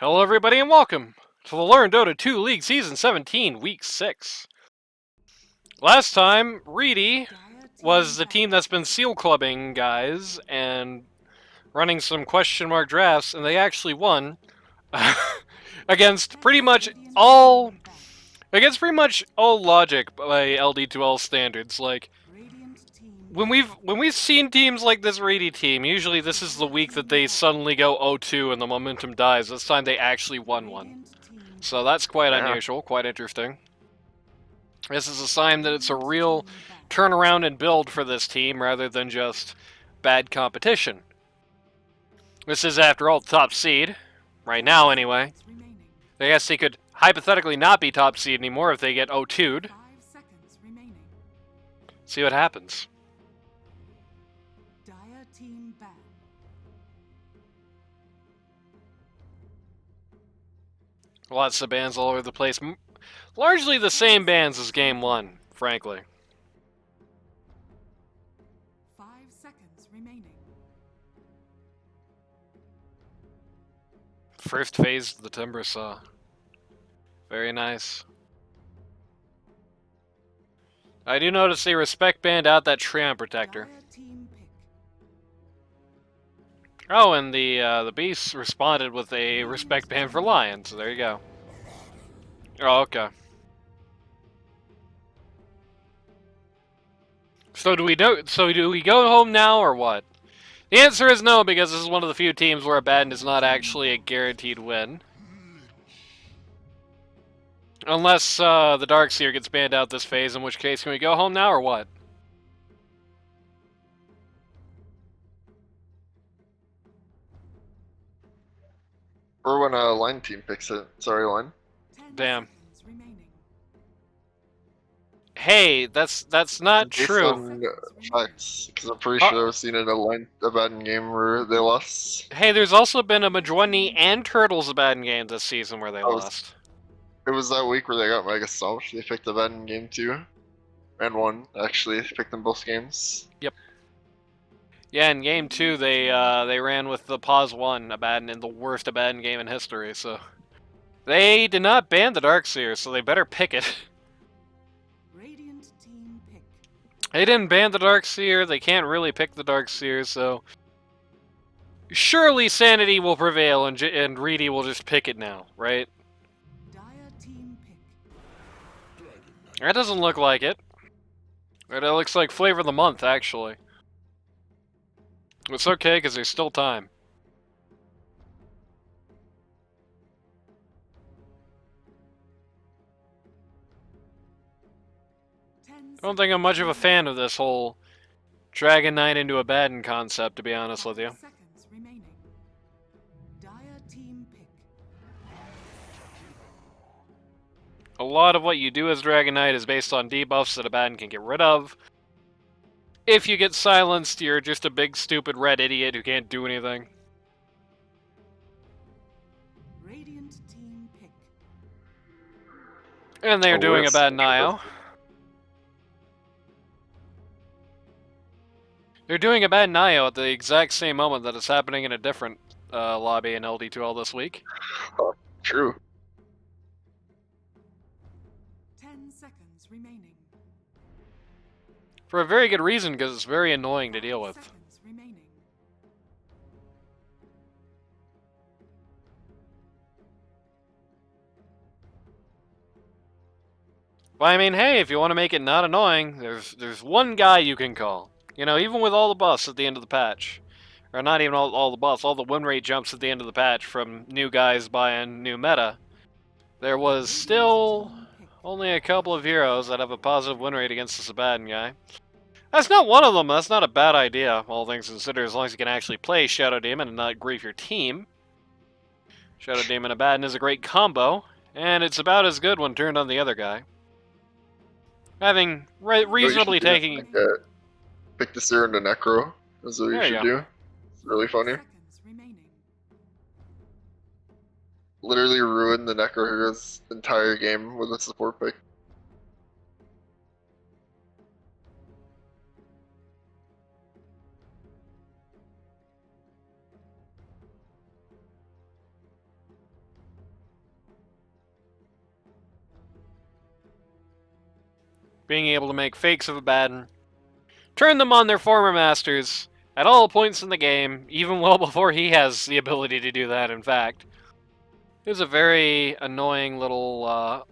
Hello everybody and welcome to the Learn Dota 2 League Season 17, Week 6. Last time, Reedy was the team that's been seal clubbing guys and running some question mark drafts, and they actually won against pretty much all logic by LD2L standards. Like when we've seen teams like this Reedy team, usually this is the week that they suddenly go 0-2 and the momentum dies. This time they actually won one. So that's quite unusual, quite interesting. This is a sign that it's a real turnaround and build for this team rather than just bad competition. This is, after all, the top seed. Right now, anyway. I guess they could hypothetically not be top seed anymore if they get 0-2'd. See what happens. Lots of bans all over the place. Largely the same bans as Game 1, frankly. 5 seconds remaining. First phase of the Timber Saw. Very nice. I do notice they respect banned out that Treon Protector. Oh, and the Beast responded with a respect ban for Lion, so there you go. Oh, okay. So do we go home now or what? The answer is no, because this is one of the few teams where a ban is not actually a guaranteed win. Unless the Darkseer gets banned out this phase, in which case can we go home now or what? Or when a line team picks it. Sorry, line. Damn. Hey, that's not Based true. on facts, because I'm pretty sure I've seen it a bad game where they lost. Hey, there's also been a Majorni and Turtles bad game this season where they lost. It was that week where they got mega stomped. They picked a bad game too, and won. Actually, they picked them both games. Yep. Yeah, in game 2 they ran with the pause 1 Abaddon in the worst Abaddon game in history. So they did not ban the Darkseer, so they better pick it. They didn't ban the Darkseer, they can't really pick the Darkseer, so surely sanity will prevail and Reedy will just pick it now, right? That doesn't look like it. It looks like Flavor of the Month, actually. It's okay, because there's still time. I don't think I'm much of a fan of this whole Dragon Knight into Abaddon concept, to be honest with you. A lot of what you do as Dragon Knight is based on debuffs that Abaddon can get rid of. If you get silenced, you're just a big stupid red idiot who can't do anything. And they're doing Abaddon IO. They're doing Abaddon IO at the exact same moment that it's happening in a different lobby in LD2L this week. Oh, true. 10 seconds remaining. For a very good reason, because it's very annoying to deal with. Well, I mean, hey, if you want to make it not annoying, there's one guy you can call. You know, even with all the buffs at the end of the patch. Or not even all the buffs, all the win rate jumps at the end of the patch from new guys buying new meta. There was still only a couple of heroes that have a positive win rate against this Abaddon guy. That's not one of them. That's not a bad idea, all things considered, as long as you can actually play Shadow Demon and not grief your team. Shadow Demon Abaddon is a great combo, and it's about as good when turned on the other guy. Having reasonably taking... Pick the Seer into Necro. That's what you should do. It's really funny. Literally ruined the Necro hero's entire game with a support pick. being able to make fakes of Abaddon, turn them on their former masters at all points in the game, even well before he has the ability to do that, in fact. It was a very annoying little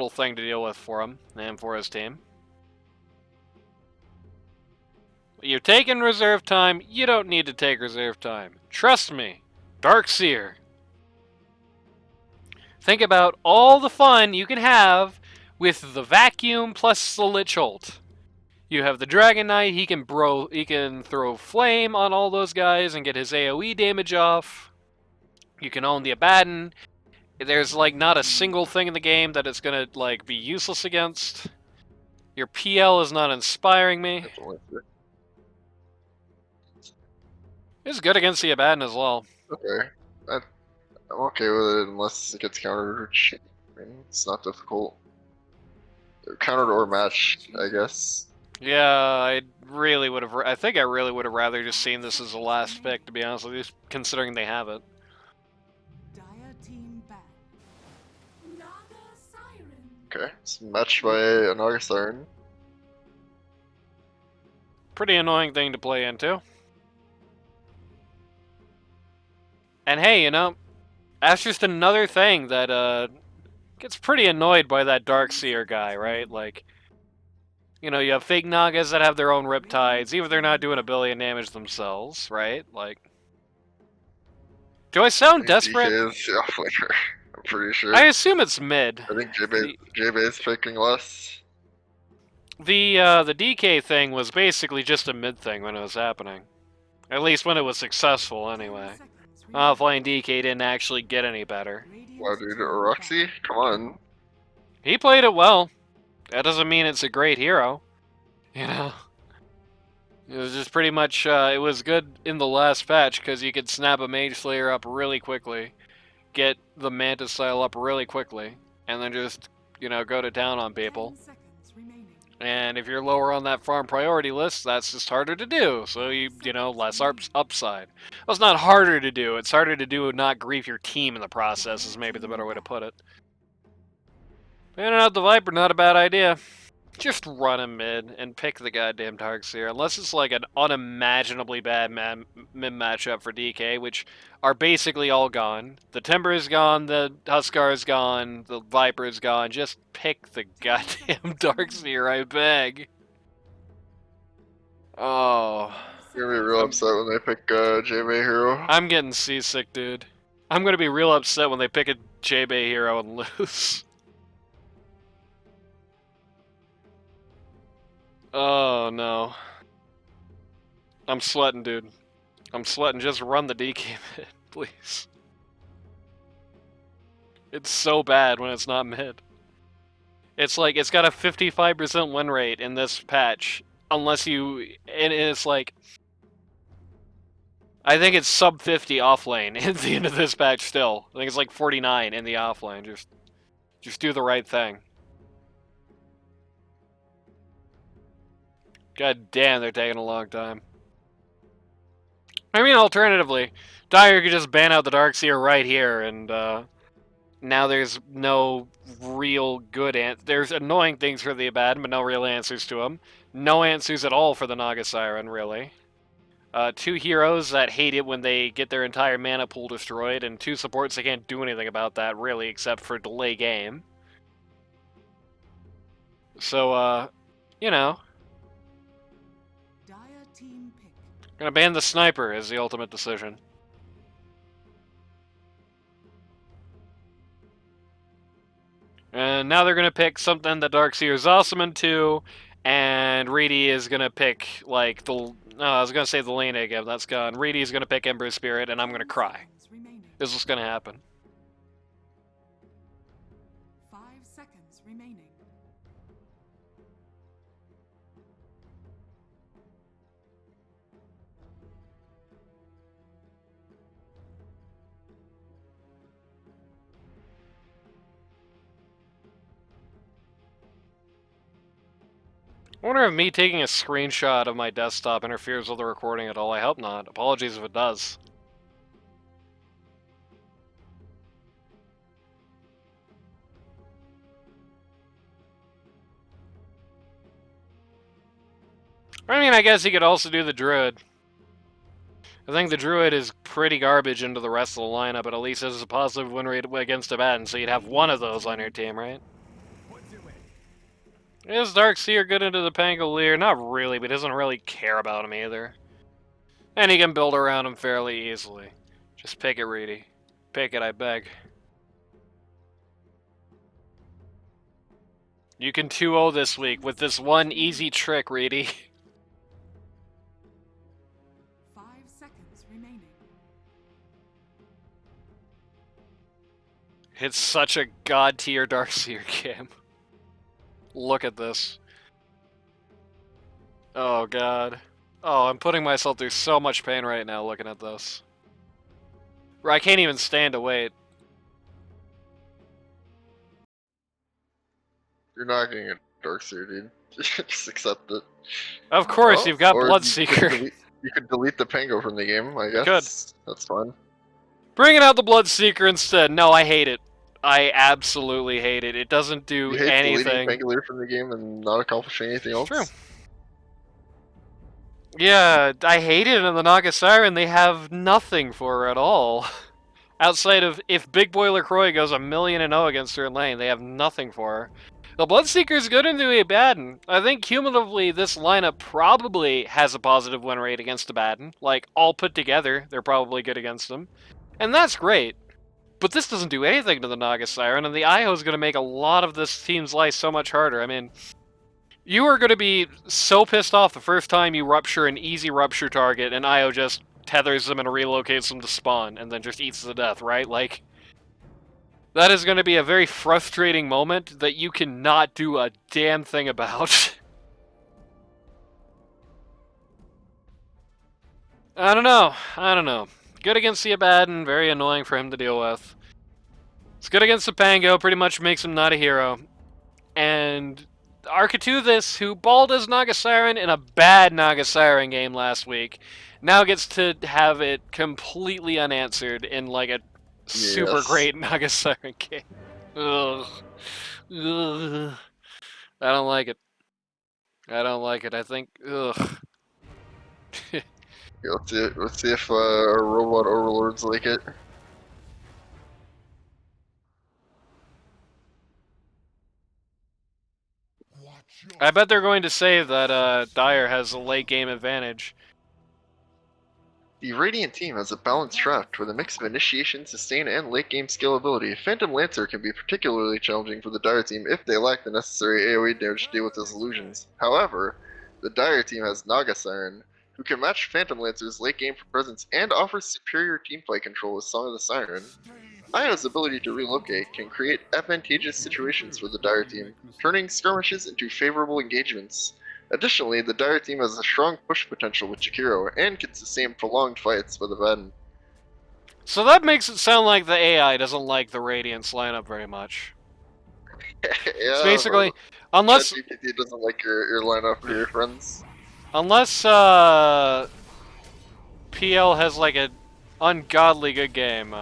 thing to deal with for him and for his team. You're taking reserve time, you don't need to take reserve time. Trust me, Darkseer. Think about all the fun you can have with the vacuum plus the Lich ult. You have the Dragon Knight, he can throw flame on all those guys and get his AoE damage off. You can own the Abaddon. There's like not a single thing in the game that it's gonna like be useless against. Your PL is not inspiring me. It's good against the Abaddon as well. Okay. I'm okay with it unless it gets countered. I mean, it's not difficult. Countered or matched, I guess. Yeah, I think I really would have rather just seen this as the last pick, to be honest with you, considering they have it. Dire team back. Naga Siren. Okay, it's matched by a Naga Siren. Pretty annoying thing to play into. And hey, you know, that's just another thing that gets pretty annoyed by that Darkseer guy, right? Like, you know, you have fake Nagas that have their own Riptides, even if they're not doing a billion damage themselves, right? Like, do I sound desperate? DK is the offlaner, I'm pretty sure. I assume it's mid. I think JB is picking less. The DK thing was basically just a mid thing when it was happening. At least when it was successful, anyway. Offlane DK didn't actually get any better. Wow, dude, Roxy? Come on. He played it well. That doesn't mean it's a great hero. You know? It was just pretty much, it was good in the last patch because you could snap a Mage Slayer up really quickly, get the Mantis style up really quickly, and then just, you know, go to town on people. And if you're lower on that farm priority list, that's just harder to do. So you know, less upside. Well, it's not harder to do. It's harder to do and not grief your team in the process is maybe the better way to put it. Banning out the Viper, not a bad idea. Just run him mid and pick the goddamn Darkseer. Unless it's like an unimaginably bad mid matchup for DK, which are basically all gone. The Timber is gone, the Huskar is gone, the Viper is gone. Just pick the goddamn Darkseer, I beg. Oh. You're gonna be real upset when they pick JB hero. I'm getting seasick, dude. I'm gonna be real upset when they pick a JB hero and lose. Oh no. I'm sweating, dude. I'm sweating. Just run the DK mid, please. It's so bad when it's not mid. It's like, it's got a 55% win rate in this patch. Unless you... And it's like... I think it's sub 50 off lane at the end of this patch still. I think it's like 49 in the off lane. Just do the right thing. God damn, they're taking a long time. I mean, alternatively, Dire could just ban out the Darkseer right here, and now there's no real good there's annoying things for the Abaddon, but no real answers to them. No answers at all for the Naga Siren, really. Two heroes that hate it when they get their entire mana pool destroyed, and two supports that can't do anything about that, really, except for delay game. So, you know. Gonna ban the Sniper as the ultimate decision. And now they're gonna pick something that Darkseer is awesome into, and Reedy is gonna pick, like, the... No, I was gonna say the lane again, that's gone. Reedy is gonna pick Ember Spirit, and I'm gonna cry. This is gonna happen. 5 seconds remaining. I wonder if me taking a screenshot of my desktop interferes with the recording at all. I hope not. Apologies if it does. I mean, I guess he could also do the Druid. I think the Druid is pretty garbage into the rest of the lineup, but at least has a positive win rate against a Abaddon, so you'd have one of those on your team, right? Is Darkseer good into the Pangolier? Not really, but he doesn't really care about him either. And he can build around him fairly easily. Just pick it, Reedy. Pick it, I beg. You can 2-0 this week with this one easy trick, Reedy. 5 seconds remaining. It's such a god tier Darkseer game. Look at this. Oh god. Oh, I'm putting myself through so much pain right now looking at this. I can't even stand to wait. You're not getting a Darkseer, dude. Just accept it. Of course, Oh, you've got or Bloodseeker. You could delete the Pango from the game, I guess. Could. That's fine. Bringing out the Bloodseeker instead. No, I hate it. I absolutely hate it. It doesn't do You hate anything. deleting Pangolier from the game and not accomplishing anything else? True. Yeah, I hate it in the Naga Siren. They have nothing for her at all. Outside of if Big Boy LaCroix goes 1,000,000-0 against her in lane, they have nothing for her. The Bloodseeker's good into Abaddon. I think cumulatively this lineup probably has a positive win rate against Abaddon. Like, all put together, they're probably good against them. And that's great. But this doesn't do anything to the Naga Siren, and the IO is going to make a lot of this team's life so much harder. I mean, you are going to be so pissed off the first time you rupture an easy rupture target, and IO just tethers them and relocates them to spawn, and then just eats to death, right? Like, that is going to be a very frustrating moment that you cannot do a damn thing about. I don't know. Good against the Abaddon, very annoying for him to deal with. It's good against the Pango, pretty much makes him not a hero. And Architeuthis, who balled as Naga Siren in a bad Naga Siren game last week, now gets to have it completely unanswered in like a super great Naga Siren game. Ugh. Ugh. I don't like it. I think, ugh. Let's see if our robot overlords like it. I bet they're going to say that Dire has a late game advantage. The Radiant team has a balanced draft with a mix of initiation, sustain, and late game scalability. Phantom Lancer can be particularly challenging for the Dire team if they lack the necessary AoE damage to deal with his illusions. However, the Dire team has Naga Siren, who can match Phantom Lancer's late game presence and offers superior teamfight control with Song of the Siren. Io's ability to relocate can create advantageous situations for the Dire team, turning skirmishes into favorable engagements. Additionally, the Dire team has a strong push potential with Jakiro and can sustain prolonged fights with Abaddon. So that makes it sound like the AI doesn't like the Radiance lineup very much. Yeah, it's basically, unless ChatGPT doesn't like your lineup or your friends. Unless PL has like an ungodly good game.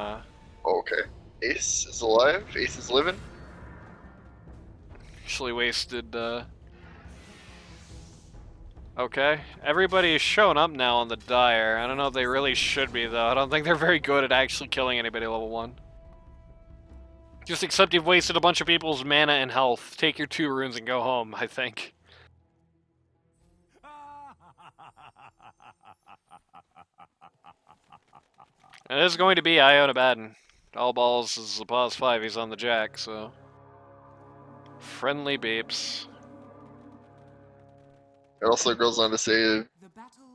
Okay. Ace is alive. Ace is living. Actually wasted. Okay, everybody is showing up now on the Dire. I don't know if they really should be though. I don't think they're very good at actually killing anybody level 1. Just accept you've wasted a bunch of people's mana and health. Take your 2 runes and go home, I think. It is going to be Iona Baden. Tallballz is the pause 5, he's on the jack, so. Friendly beeps. It also goes on to say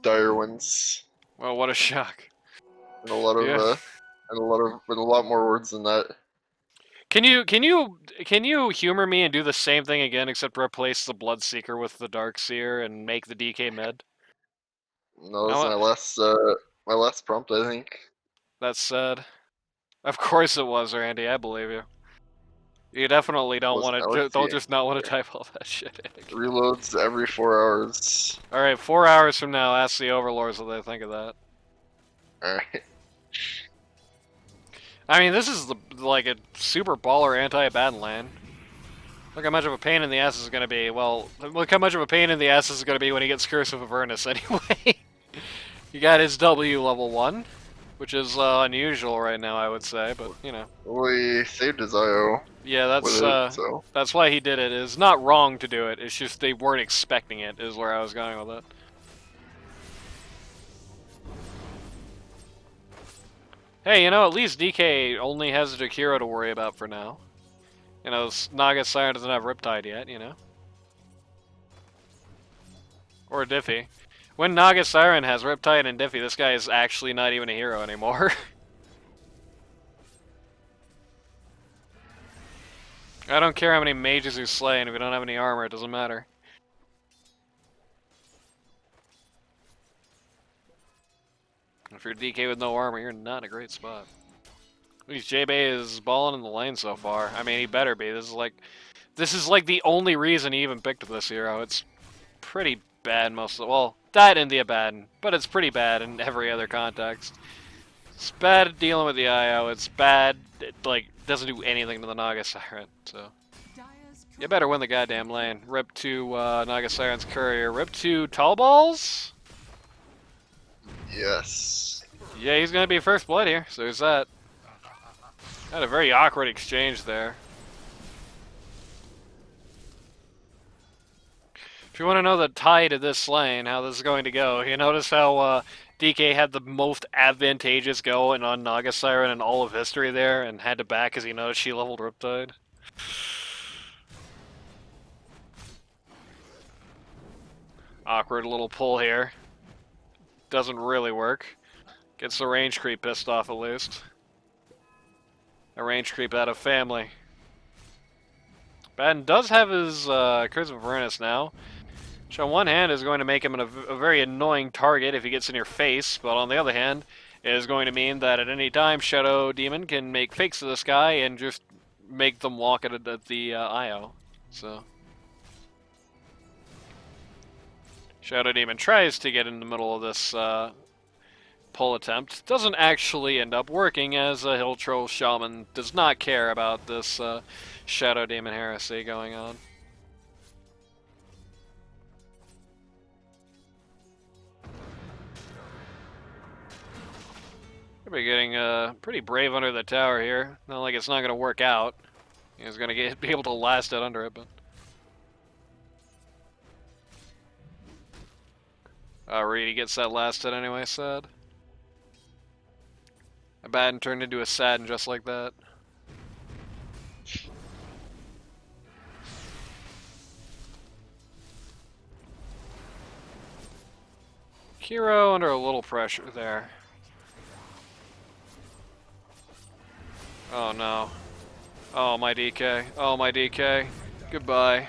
Dire wins. Well, what a shock. And a lot of with a lot more words than that. Can you humor me and do the same thing again, except replace the Bloodseeker with the Darkseer and make the DK mid? No, that's my last prompt, I think. That's sad. Of course it was, Randy. I believe you. You definitely don't want to. Don't just not want to type all that shit in. Reloads every 4 hours. All right, 4 hours from now, ask the Overlords what they think of that. All right. I mean, this is like a super baller anti-Abaddon lane. Look how much of a pain in the ass this is going to be. Well, look how much of a pain in the ass this is going to be when he gets Curse of Avernus anyway. He got his W level 1, which is unusual right now, I would say, but, you know. Well, he saved his IO. Yeah, that's why he did it. It's not wrong to do it, it's just they weren't expecting it, is where I was going with it. Hey, you know, at least DK only has Jakiro to worry about for now. You know, Naga Siren doesn't have Riptide yet, you know? Or Diffie. When Naga Siren has Riptide and Diffie, this guy is actually not even a hero anymore. I don't care how many mages you slay, and if you don't have any armor, it doesn't matter. If you're DK with no armor, you're not in a great spot. At least J-Bay is balling in the lane so far. I mean, he better be. This is like the only reason he even picked this hero. It's pretty bad most of the, well, that and the Abaddon, but it's pretty bad in every other context. It's bad at dealing with the IO. It's bad. It, like, doesn't do anything to the Naga Siren. So you better win the goddamn lane. Rip to Naga Siren's courier. Rip to Tallballz. Yes. Yeah, he's gonna be first blood here. So there's that. Had a very awkward exchange there. If you want to know the tide of this lane, how this is going to go, you notice how DK had the most advantageous go on Naga Siren in all of history there, and had to back because he noticed she leveled Riptide. Awkward little pull here. Doesn't really work. Gets the range creep pissed off at least. A range creep out of family. Baden does have his Curse of Avernus now, which on one hand is going to make him a very annoying target if he gets in your face, but on the other hand, it is going to mean that at any time Shadow Demon can make fakes of this guy and just make them walk at the IO. So Shadow Demon tries to get in the middle of this pull attempt. Doesn't actually end up working, as a Hill Troll Shaman does not care about this Shadow Demon heresy going on. We're getting pretty brave under the tower here. Not like it's not going to work out. He's going to be able to last it under it, but... Reedy gets that last hit anyway, sad. Abaddon turned into a Sadden just like that. Kiro under a little pressure there. Oh no. Oh my DK. Oh my DK. Goodbye.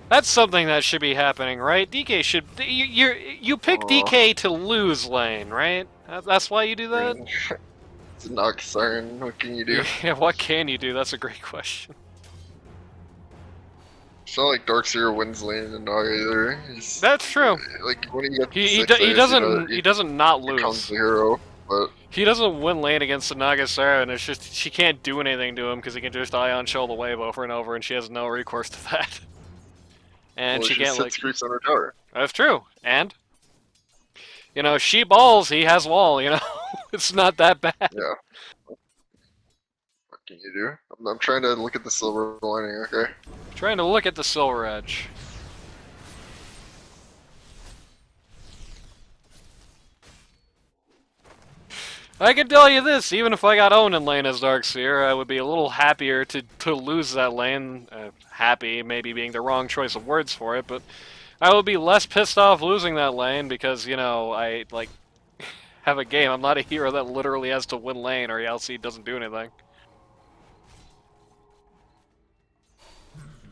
That's something that should be happening, right? DK should... You pick DK to lose lane, right? That's why you do that? It's a Naga Siren. What can you do? Yeah, what can you do? That's a great question. It's not like Darkseer wins lane in Naga either. That's true. Like when he gets he doesn't not lose. Becomes the hero, but he doesn't win lane against the Naga Siren. It's just she can't do anything to him because he can just Ion Shell the wave over and over, and she has no recourse to that. And well, she can't like. Creeps on her tower. That's true. And you know, she balls, he has wall. You know, it's not that bad. Yeah. What can you do? I'm trying to look at the silver lining. Okay. Trying to look at the silver edge. I can tell you this, even if I got owned in lane as Darkseer, I would be a little happier to lose that lane. Happy maybe being the wrong choice of words for it, but I would be less pissed off losing that lane because, you know, I, like, have a game. I'm not a hero that literally has to win lane or else he doesn't do anything.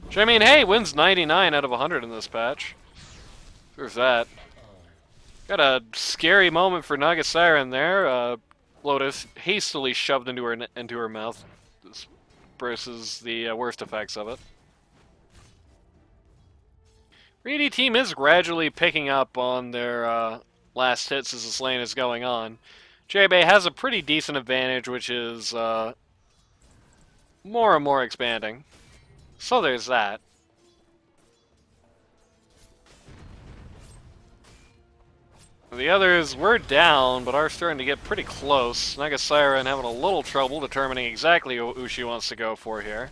Which, I mean, hey, wins 99 out of 100 in this patch. There's that. Got a scary moment for Naga Siren there. Lotus hastily shoved into her mouth versus the worst effects of it. Reedy team is gradually picking up on their last hits as this lane is going on. J-Bay has a pretty decent advantage, which is more and more expanding. So there's that. The others were down, but are starting to get pretty close. Naga Siren having a little trouble determining exactly who she wants to go for here.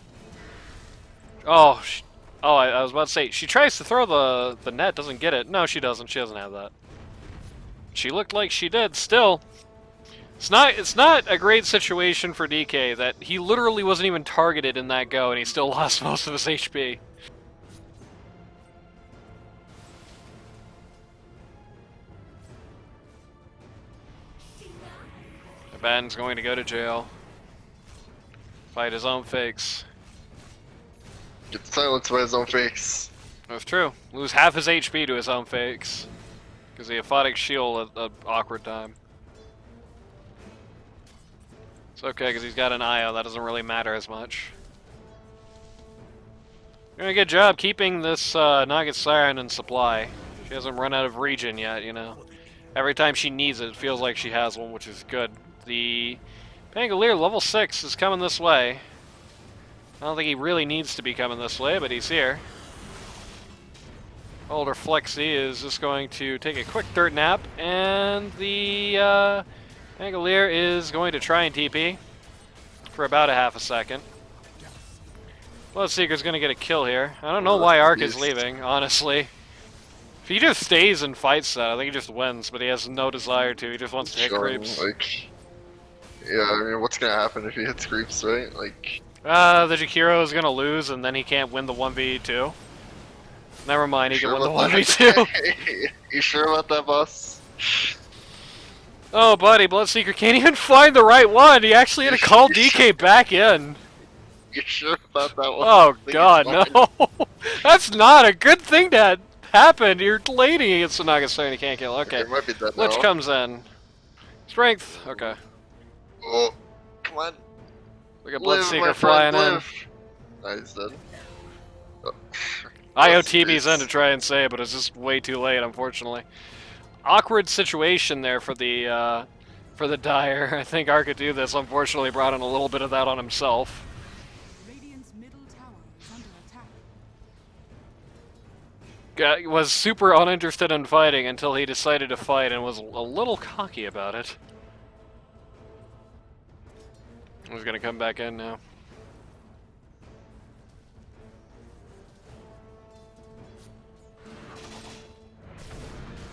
Oh, I was about to say, she tries to throw the net, doesn't get it. No, she doesn't. She doesn't have that. She looked like she did. Still, it's not a great situation for DK that he literally wasn't even targeted in that go, and he still lost most of his HP. Ben's going to go to jail. Fight his own fakes. Get silenced by his own face. That's true. Lose half his HP to his own fakes. Because the aphotic shield at an awkward time. It's okay, because he's got an IO. That doesn't really matter as much. Doing a good job keeping this Naga Siren in supply. She hasn't run out of regen yet, you know. Every time she needs it, it feels like she has one, which is good. The Pangolier level 6 is coming this way. I don't think he really needs to be coming this way, but he's here. Older Flexi is just going to take a quick dirt nap, and the Pangolier is going to try and TP for about a half a second. Bloodseeker's going to get a kill here. I don't know why Ark is leaving, honestly. If he just stays and fights that, I think he just wins, but he has no desire to. He just wants to hit creeps. Like, yeah, I mean, what's gonna happen if he hits creeps, right? Like, the Jakiro is gonna lose, and then he can't win the 1v2. Never mind, he can win the 1v2. You sure about that, boss? Oh, buddy, Bloodseeker can't even find the right one. He actually had to call DK back in. You sure about that one? Oh god, no. That's not a good thing that happened. You're lady against the Naga Siren, he can't kill. Okay, It might be dead Lich now. comes in. Strength, okay. Oh, come on. We got Live, my Bloodseeker friend, flying in. live. Nah, he's dead. Oh. IOTB's in to try and save, but it's just way too late, unfortunately. Awkward situation there for the Dire. I think Ark could do this. Unfortunately, brought in a little bit of that on himself. Radiant's middle tower is under attack. Was super uninterested in fighting until he decided to fight and was a little cocky about it. He's gonna come back in now.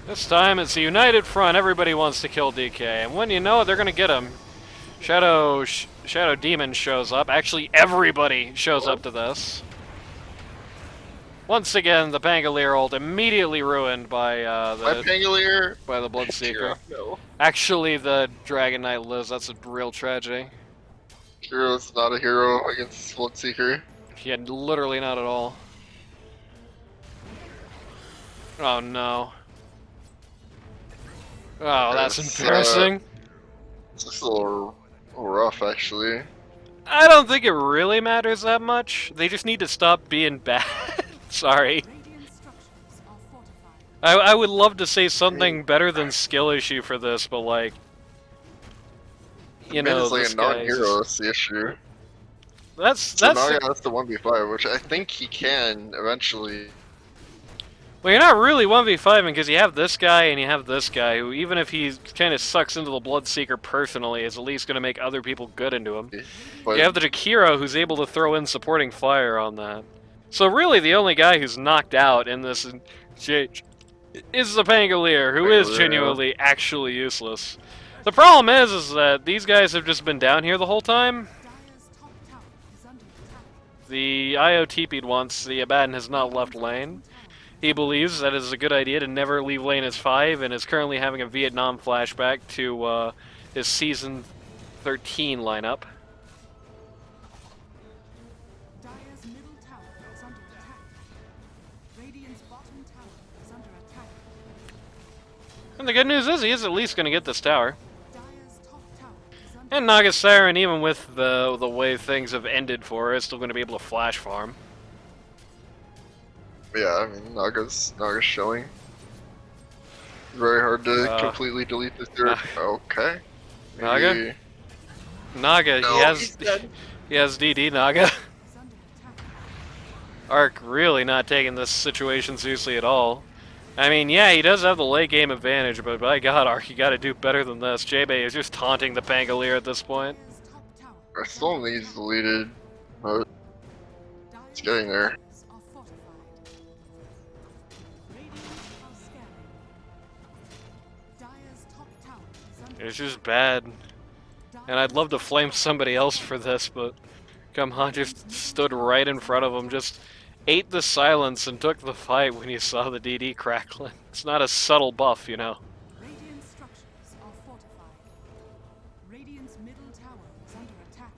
This time it's a united front. Everybody wants to kill DK, and when you know it, they're gonna get him. Shadow Demon shows up. Actually, everybody shows up to this. Once again, the Pangolier ult immediately ruined by My Pangolier. by the Bloodseeker. No. Actually, the Dragon Knight lives. That's a real tragedy. Hero's not a hero against Bloodseeker. He had literally not at all. Oh no. Oh, that's embarrassing. It's just a little rough, actually. I don't think it really matters that much. They just need to stop being bad. Sorry. Radiant structures are fortified. I would love to say something better than skill issue for this, but like, you know, It's like this a guy non-hero. is That's the issue. just- So that's Naga has the 1v5, which I think he can eventually. well, you're not really 1v5ing because you have this guy and you have this guy who, even if he kind of sucks into the Bloodseeker personally, is at least going to make other people good into him. But You have the Jakiro who's able to throw in supporting fire on that. So really the only guy who's knocked out in this is the Pangolier, who is Pangolier, genuinely actually useless. The problem is that these guys have just been down here the whole time. Dire's top tower is under attack. The IO TP'd once, the Abaddon has not left lane. He believes that it is a good idea to never leave lane as 5 and is currently having a Vietnam flashback to his Season 13 lineup. Dire's middle tower is under attack. Radiant's bottom tower is under attack. And the good news is he is at least going to get this tower. Dire's top tower is under And Naga Siren, even with the way things have ended for her, is still going to be able to flash farm. yeah, I mean Naga's showing. Very hard to completely delete this dirt. Okay. Naga? Maybe- Naga, No, he has he's dead. he has DD Naga. is under attack. Ark really not taking this situation seriously at all. I mean, yeah, he does have the late game advantage, but by God, Ark, you gotta do better than this. J-Bay is just taunting the Pangolier at this point. Dire's top tower I is still under needs attack. deleted, but Dire's it's getting there. structures are fortified. Radiant are scanning. Dire's top tower is under It's just attack. bad. And I'd Dire's love to top flame tower somebody is else under for attack. this, but come on, just stood right in front of him, just ate the silence and took the fight when you saw the DD crackling. It's not a subtle buff, you know. Radiant structures are fortified. Radiant's middle tower is under attack.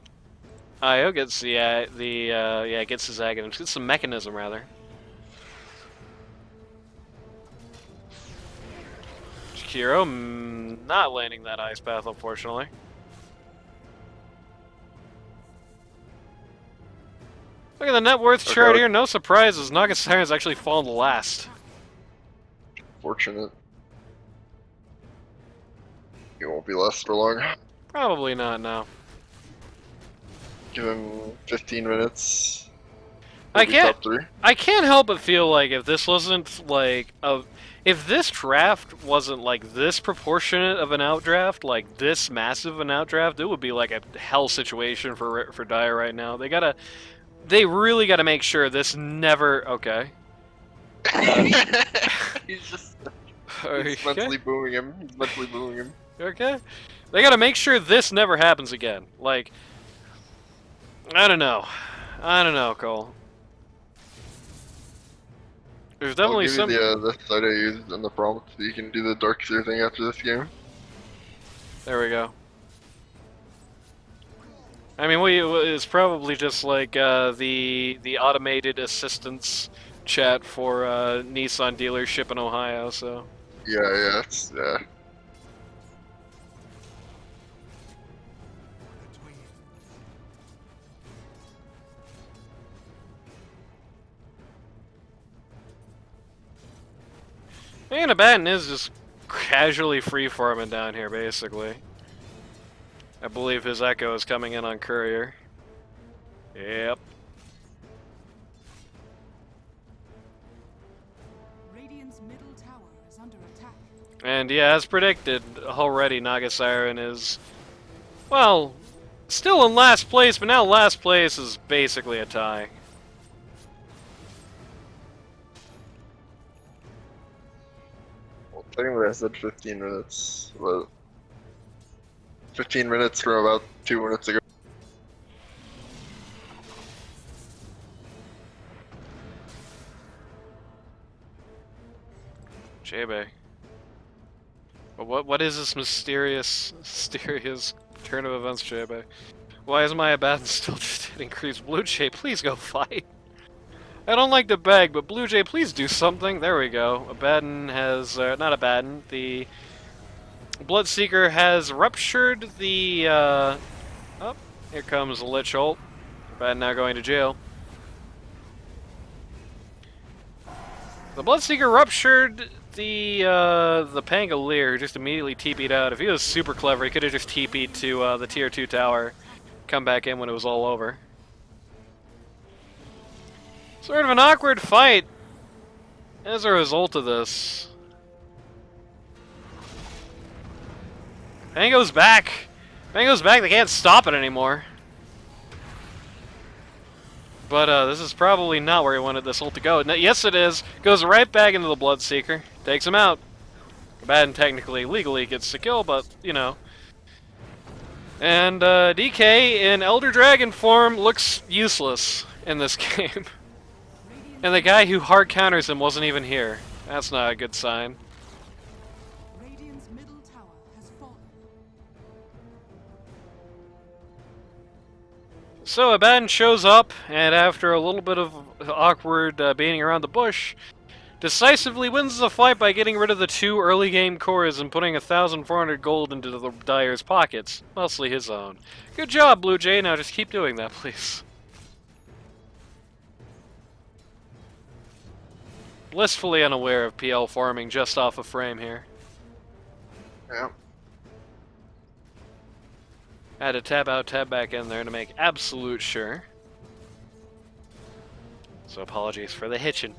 Io gets gets his agonims, gets some mechanism rather. Shakiro not landing that ice path, unfortunately. Look at the net worth chart Okay. here. No surprises. Nagasiren's actually fallen last. Fortunate. He won't be less for long. Probably not now. Give him 15 minutes. I He'll be can't. top 3. I can't help but feel like if this wasn't like if this draft wasn't like this proportionate of an outdraft, like this massive an outdraft, it would be like a hell situation for Dire right now. They really gotta make sure this never. Okay. He's just Okay. he's mentally booing him. He's mentally booing him. Okay. They gotta make sure this never happens again. Like, I don't know. I don't know, Cole. There's definitely I'll give some. you the site I used and the prompt so you can do the Dark Seer thing after this game. There we go. I mean, it's probably just like the automated assistance chat for Nissan dealership in Ohio. So Yeah. and Abaddon is just casually free farming down here, basically. I believe his Echo is coming in on Courier. Yep. Radiant's middle tower is under attack. And yeah, as predicted, already Nagasiren is, well, still in last place, but now last place is basically a tie. Well, technically I said 15 minutes, but 15 minutes from about 2 minutes ago. J-Bay. But what is this mysterious turn of events, J-Bay? Why is my Abaddon still just hitting creeps? Blue Jay, please go fight. I don't like to beg, but Blue Jay, please do something. There we go. Abaddon has, not Abaddon, the Bloodseeker has ruptured the, oh, here comes the Lich ult. Abaddon now going to jail. The Bloodseeker ruptured the Pangolier, who just immediately TP'd out. If he was super clever, he could have just TP'd to the tier 2 tower, come back in when it was all over. Sort of an awkward fight as a result of this. Pango's back. Pango's back. They can't stop it anymore. But this is probably not where he wanted this ult to go. Yes, it is. Goes right back into the Bloodseeker. Takes him out. Abaddon technically, legally gets the kill, but, you know. And DK in Elder Dragon form looks useless in this game. And the guy who hard counters him wasn't even here. That's not a good sign. Radiant's middle tower has fallen. So Abaddon shows up, and after a little bit of awkward beating around the bush, decisively wins the fight by getting rid of the 2 early game cores and putting 1,400 gold into the Dire's pockets, mostly his own. Good job, Blue Jay. Now just keep doing that, please. Blissfully unaware of PL farming just off a frame here. Yeah. Had to tab out, tab back in there to make absolute sure. So apologies for the hitching.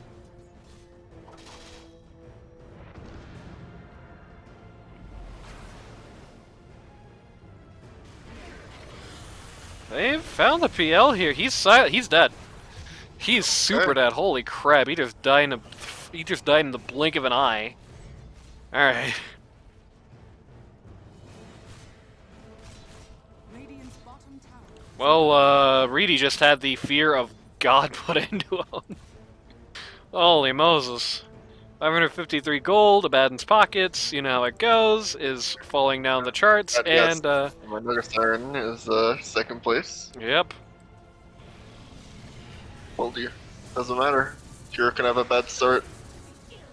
They found the PL here. He's silent. He's dead. He's super dead. Holy crap! He just died in a. He just died in the blink of an eye. All right. Radiant's bottom tower. Well, Reedy just had the fear of God put into him. Holy Moses. 553 gold, Abaddon's pockets, you know how it goes, is falling down the charts, Yes. and, My Murder Siren is second place. yep. Told you. Doesn't matter. Hero can have a bad start.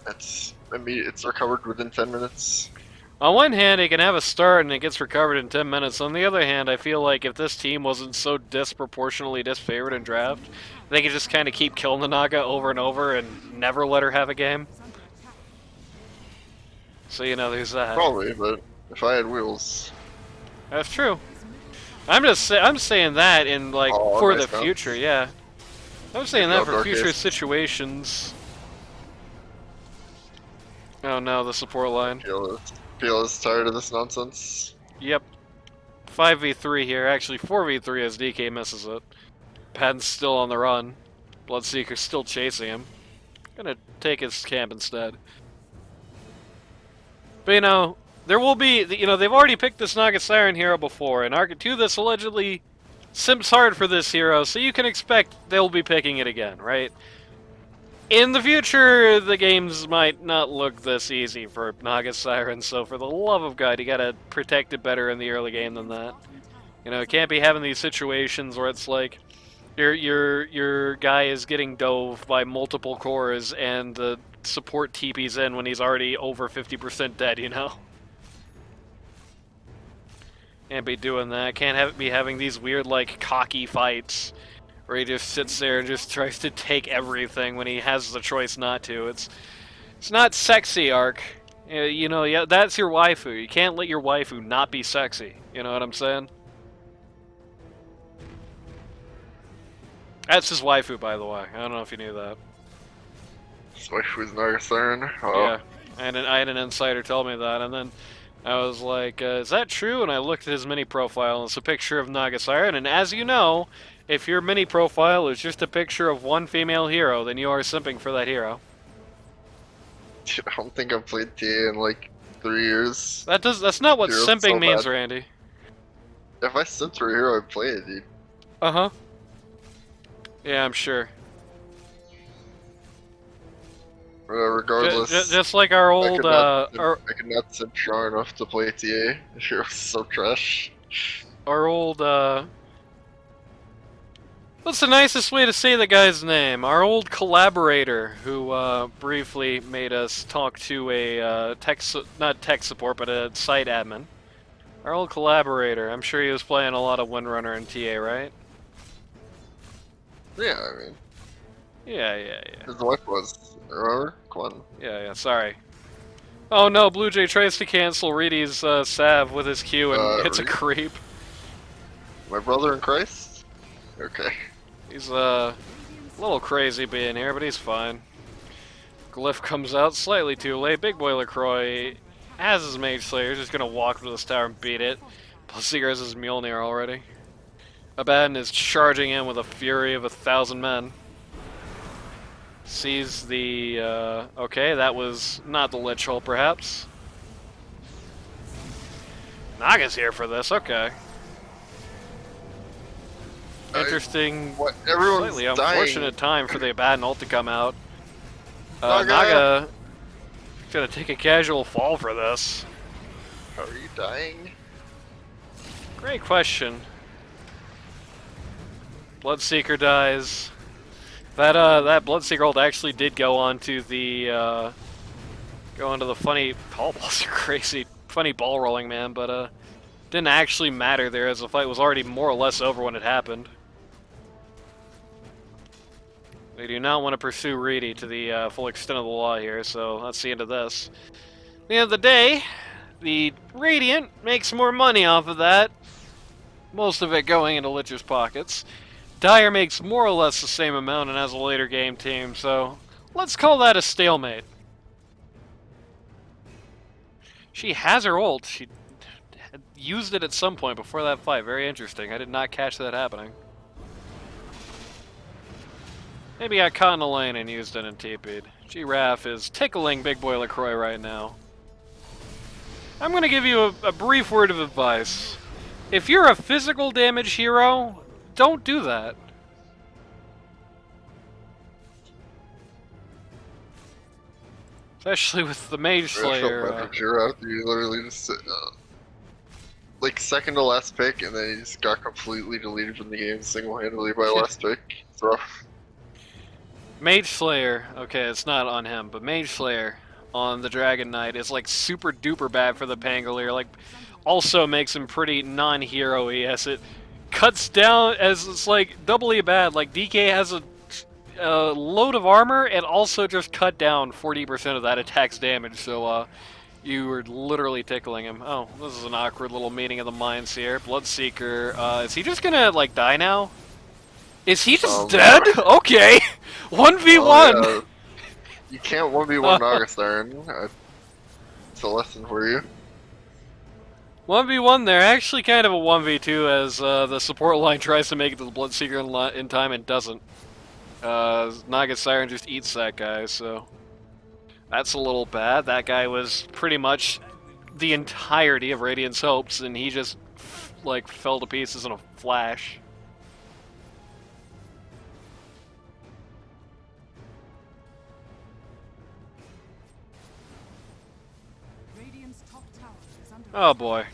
It's immediate. It's recovered within 10 minutes. On one hand, it can have a start and it gets recovered in 10 minutes. On the other hand, I feel like if this team wasn't so disproportionately disfavored in draft, they could just kind of keep killing the Naga over and over and never let her have a game. Is under attack. So, you know, there's that. Probably, but if I had wheels, That's true. His middle tower. I'm saying that in, like, Oh, for nice the bounce. future, yeah. I'm saying Good that job, for Dark future Ace. situations. Oh no, the support line. PL is tired of this nonsense. Yep. 5v3 here, actually 4v3 as DK misses it. Patton's still on the run. Bloodseeker's still chasing him. Gonna take his camp instead. But you know, there will be, you know, they've already picked this Naga Siren hero before, and Arcatuthis allegedly simps hard for this hero, so you can expect they'll be picking it again, right? In the future, the games might not look this easy for Naga Siren, so for the love of God, you gotta protect it better in the early game than that. Bottom tower. You know, it can't be having these situations where it's like your guy is getting dove by multiple cores and the support TP's in when he's already over 50% dead, you know? Can't be doing that. Can't be having these weird, like, cocky fights where he just sits there and just tries to take everything when he has the choice not to. It's not sexy, Ark. You know, yeah, that's your waifu. You can't let your waifu not be sexy. You know what I'm saying? That's his waifu, by the way. I don't know if you knew that. His wife was Naga Siren. Oh, Yeah, I had an insider tell me that, and then I was like, is that true? And I looked at his mini profile, and it's a picture of Naga Siren, and as you know, if your mini profile is just a picture of one female hero, then you are simping for that hero. I don't think I've played TA in like 3 years. That's not what Hero's simping so means, bad. Randy. If I sent for a hero, I'd play it, dude. Uh-huh. Yeah, I'm sure. Regardless, Just like our old, I could not simp far enough to play TA. The hero's so trash. our old, what's the nicest way to say the guy's name? Our old collaborator who briefly made us talk to a not tech support, but a site admin. Our old collaborator. I'm sure he was playing a lot of Windrunner and TA, right? Yeah, I mean, Yeah. his wife was. Remember? Come on. Yeah, sorry. Oh no, Blue Jay tries to cancel Reedy's salve with his Q and hits a Reedy? creep. My brother in Christ? Okay. He's a little crazy being here, but he's fine. Glyph comes out slightly too late. Big Boy LaCroix has his Mage Slayer, just gonna walk through this tower and beat it. Plus Seeger has his Mjolnir already. Abaddon is charging in with a fury of 1,000 men. Sees the, okay, that was not the Lich Hole, perhaps. Naga's here for this, okay. Interesting, What? Everyone's slightly dying. unfortunate time for the Abaddon ult to come out. Naga! Naga gonna take a casual fall for this. Are you dying? Great question. Bloodseeker dies. That Bloodseeker ult actually did go onto the funny Tallballz are crazy funny ball rolling, man, but didn't actually matter there as the fight was already more or less over when it happened. They do not want to pursue Reedy to the full extent of the law here, so that's the end of this. At the end of the day, the Radiant makes more money off of that. Most of it going into Lich's pockets. Dire makes more or less the same amount and has a later game team, so let's call that a stalemate. She has her ult. She had used it at some point before that fight. Very interesting. I did not catch that happening. Maybe I caught in a lane and used it and TP'd. Giraffe is tickling Big Boy LaCroix right now. I'm going to give you a brief word of advice. If you're a physical damage hero, don't do that. Especially with the Mage Slayer. Giraffe, you literally just like second to last pick, and then he just got completely deleted from the game single-handedly by last pick. It's rough. Mage Slayer, okay, it's not on him, but Mage Slayer on the Dragon Knight is like super duper bad for the Pangolier. Like, also makes him pretty non-hero-y as it cuts down, as it's like doubly bad. Like DK has a load of armor and also just cut down 40% of that attack's damage. So you were literally tickling him. Oh, this is an awkward little meeting of the minds here. Bloodseeker, is he just gonna like die now? Is he just dead? Okay. 1v1! Oh, yeah. You can't 1v1 August Iron. It's a lesson for you. 1v1 there. Actually kind of a 1v2 as the support line tries to make it to the Bloodseeker in time and doesn't. Naga Siren just eats that guy, so... That's a little bad. That guy was pretty much the entirety of Radiant's hopes, and he just, like, fell to pieces in a flash. Oh boy.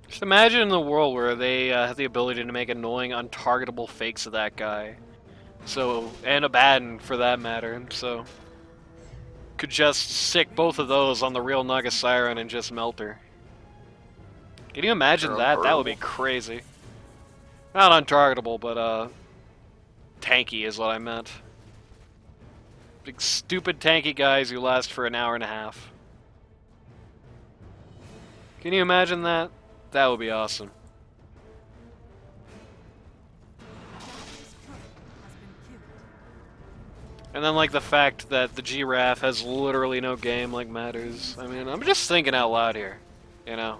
Just imagine in the world where they have the ability to make annoying, untargetable fakes of that guy. So, and a Baden for that matter, so... Could just stick both of those on the real Naga Siren and just melt her. Can you imagine that? That would be crazy. Not untargetable, but tanky is what I meant. Big stupid tanky guys who last for an hour and a half. Can you imagine that? That would be awesome. And then like the fact that the Giraffe has literally no game like matters. I mean, I'm just thinking out loud here, you know.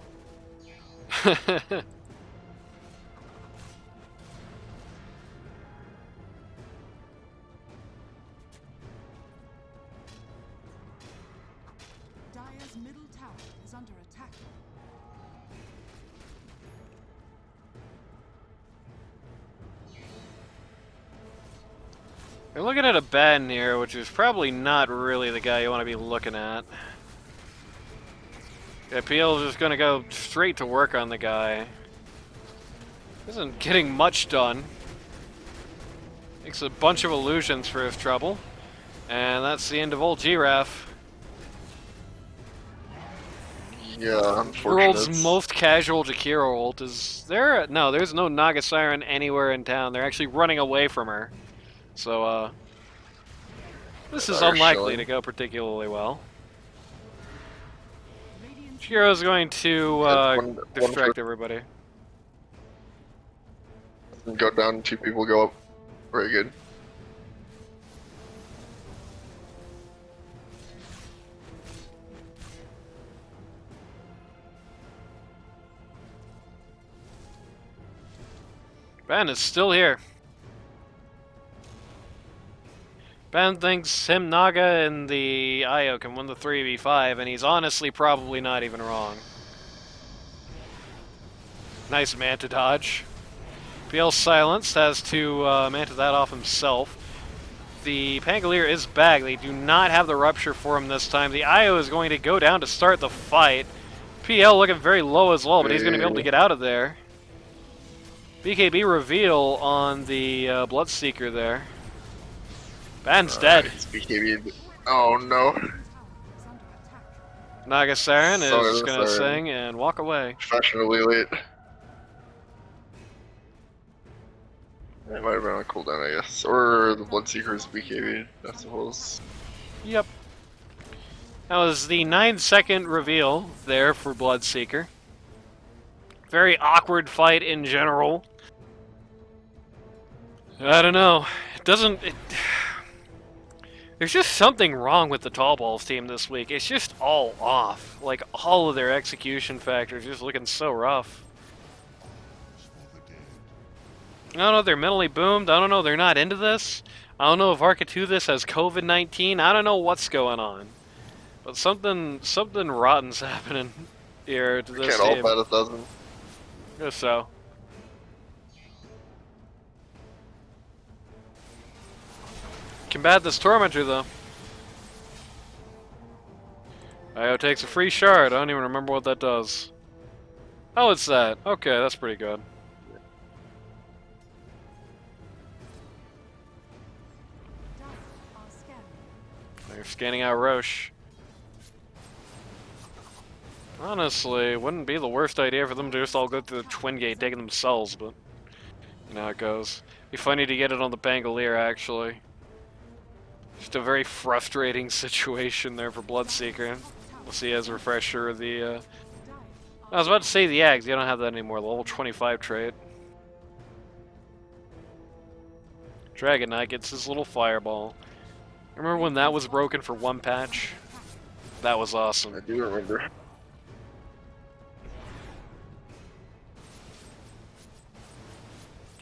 Dire's middle tower is under attack. We're looking at a Ben here, which is probably not really the guy you want to be looking at. Yeah, PL is just going to go straight to work on the guy. Isn't getting much done. Makes a bunch of illusions for his trouble. And that's the end of old Giraffe. Yeah, unfortunate. World's most casual Jakiro ult. Is there? No, there's no Naga Siren anywhere in town. They're actually running away from her. So, this is unlikely to go particularly well. Jakiro's going to distract everybody. Go down, 2 people go up. Very good. Ben is still here. Ben thinks him, Naga, and the Io can win the 3v5, and he's honestly probably not even wrong. Nice Manta dodge. PL silenced, has to Manta that off himself. The Pangolier is back. They do not have the Rupture for him this time. The Io is going to go down to start the fight. PL looking very low as well, but he's going to be able to get out of there. BKB reveal on the Bloodseeker there. Ban's dead. BKB. Oh no. Naga Siren is going to sing and walk away. Fashionably late. It might have been on cooldown, I guess. Or the Bloodseeker's BKB, I suppose. Yep. That was the 9-second reveal there for Bloodseeker. Very awkward fight in general. I don't know. It doesn't... There's just something wrong with the Tallballz team this week. It's just all off. Like, all of their execution factors just looking so rough. I don't know if they're mentally boomed. I don't know if they're not into this. I don't know if Arcatuthis has COVID-19. I don't know what's going on. But something rotten's happening here to this Can't all team. bat a dozen. Guess so. Combat this Tormentor, though. Io takes a free shard. I don't even remember what that does. Oh, it's that. Okay, that's pretty good. They're scanning out Roche. Honestly, wouldn't be the worst idea for them to just all go through the Twin Gate taking themselves, but you know how it goes. Be funny to get it on the Pangolier, actually. Just a very frustrating situation there for Bloodseeker. We'll see as a refresher the, I was about to say the Ags, you don't have that anymore, the level 25 trait. Dragon Knight gets his little fireball. Remember when that was broken for one patch? That was awesome. I do remember.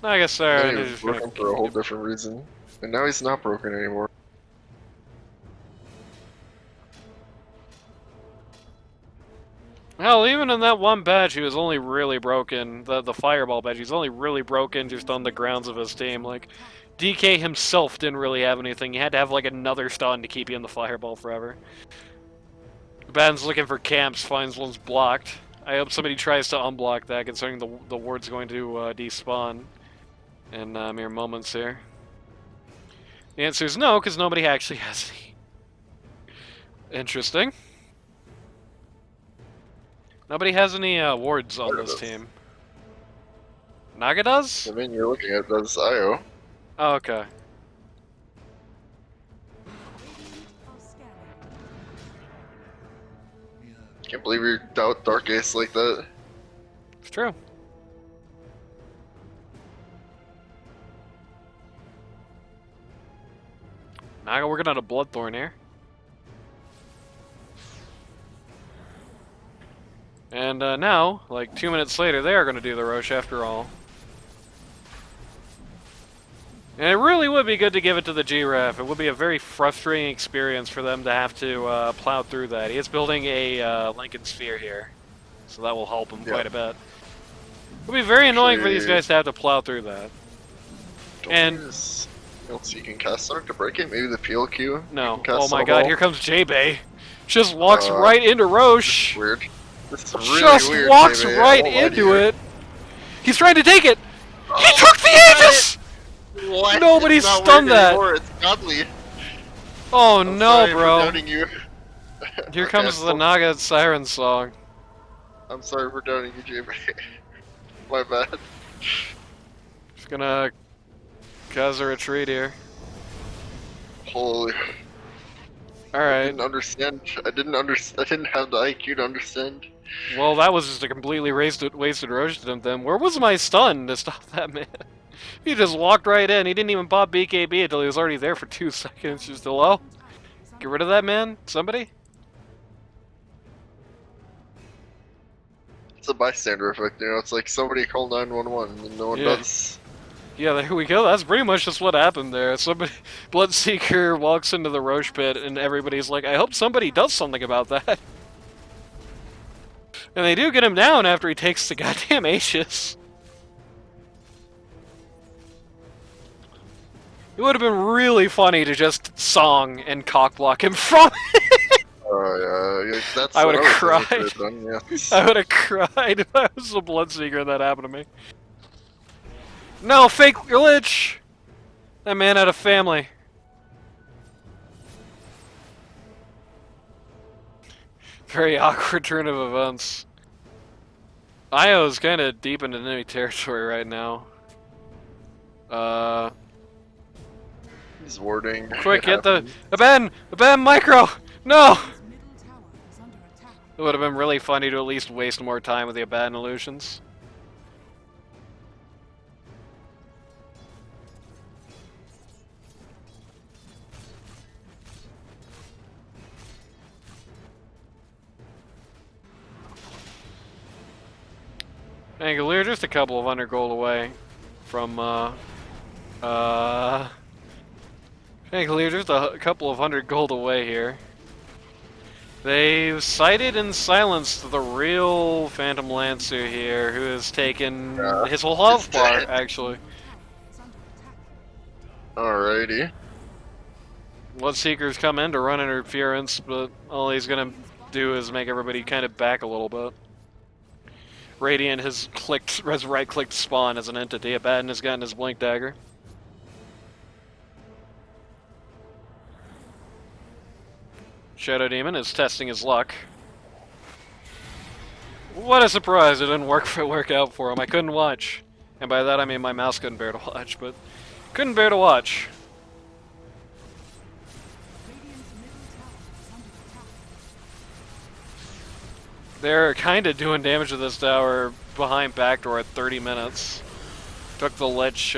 I guess He they're was just broken for a whole different reason. And now he's not broken anymore. Hell, even in that one patch, he was only really broken. The fireball patch, he's only really broken just on the grounds of his team. Like, DK himself didn't really have anything. He had to have like another stun to keep you in the fireball forever. Ban's looking for camps, finds one's blocked. I hope somebody tries to unblock that, considering the ward's going to despawn in mere moments here. The answer is no, because nobody actually has any. Interesting. Nobody has any wards on this team. Naga does? The main you're looking at does Io. Oh, okay. Can't believe you doubt Dark Ace like that. It's true. Naga working on a Bloodthorn here. And now, like 2 minutes later, they are going to do the Roche after all. And it really would be good to give it to the Giraffe. It would be a very frustrating experience for them to have to plow through that. He is building a Lincoln Sphere here, so that will help him quite a bit. It would be very annoying for these guys to have to plow through that. And else you can cast something to break it. Maybe the PLQ. no, oh my God! Here comes J-Bay. Just walks right into Roche. Weird. This is really Just weird, walks J-Bay. right into it. He's trying to take it. Oh, He took the Aegis. What? Nobody It's not stunned weird that. anymore. It's godly. Oh I'm no, sorry for bro! doubting you. Here Okay, comes the Naga Siren song. I'm sorry for doubting you, J-Bay. My bad. Just gonna cause a retreat here. Holy. I Alright. didn't understand. I didn't have the IQ to understand. Well, that was just a completely wasted Roche attempt then. Where was my stun to stop that man? He just walked right in. He didn't even pop BKB until he was already there for 2 seconds. Just hello? Get rid of that man? Somebody? It's a bystander effect, you know. It's like somebody call 911 and no one does. Yeah, there we go. That's pretty much just what happened there. Somebody, Bloodseeker walks into the Roche pit, and everybody's like, I hope somebody does something about that. And they do get him down after he takes the goddamn Aegis. It would have been really funny to just song and cockblock him from it. Oh yeah, that's I what would have cried. Done, yes. I would have cried if I was a Bloodseeker and that happened to me. No, fake glitch! That man had a family. Very awkward turn of events. Io's kind of deep into enemy territory right now. He's warding. Quick, It get the happens. Aban micro! No! Radiant's middle tower is under attack. It would have been really funny to at least waste more time with the Aban illusions. Angelier just a couple of 100 gold away from, Angelier just a couple of 100 gold away here. They've sighted and silenced the real Phantom Lancer here, who has taken his whole health He's bar, dead. actually. Tower is under attack. Alrighty. Bloodseeker's come in to run interference, but all he's gonna do is make everybody kind of back a little bit. Radiant has right-clicked spawn as an entity. Abaddon has gotten his blink dagger. Shadow Demon is testing his luck. What a surprise! It didn't work out for him. I couldn't watch, and by that I mean my mouse couldn't bear to watch, but couldn't bear to watch. Radiant's middle tower is under attack. They're kind of doing damage to this tower behind backdoor at 30 minutes. Took the Lich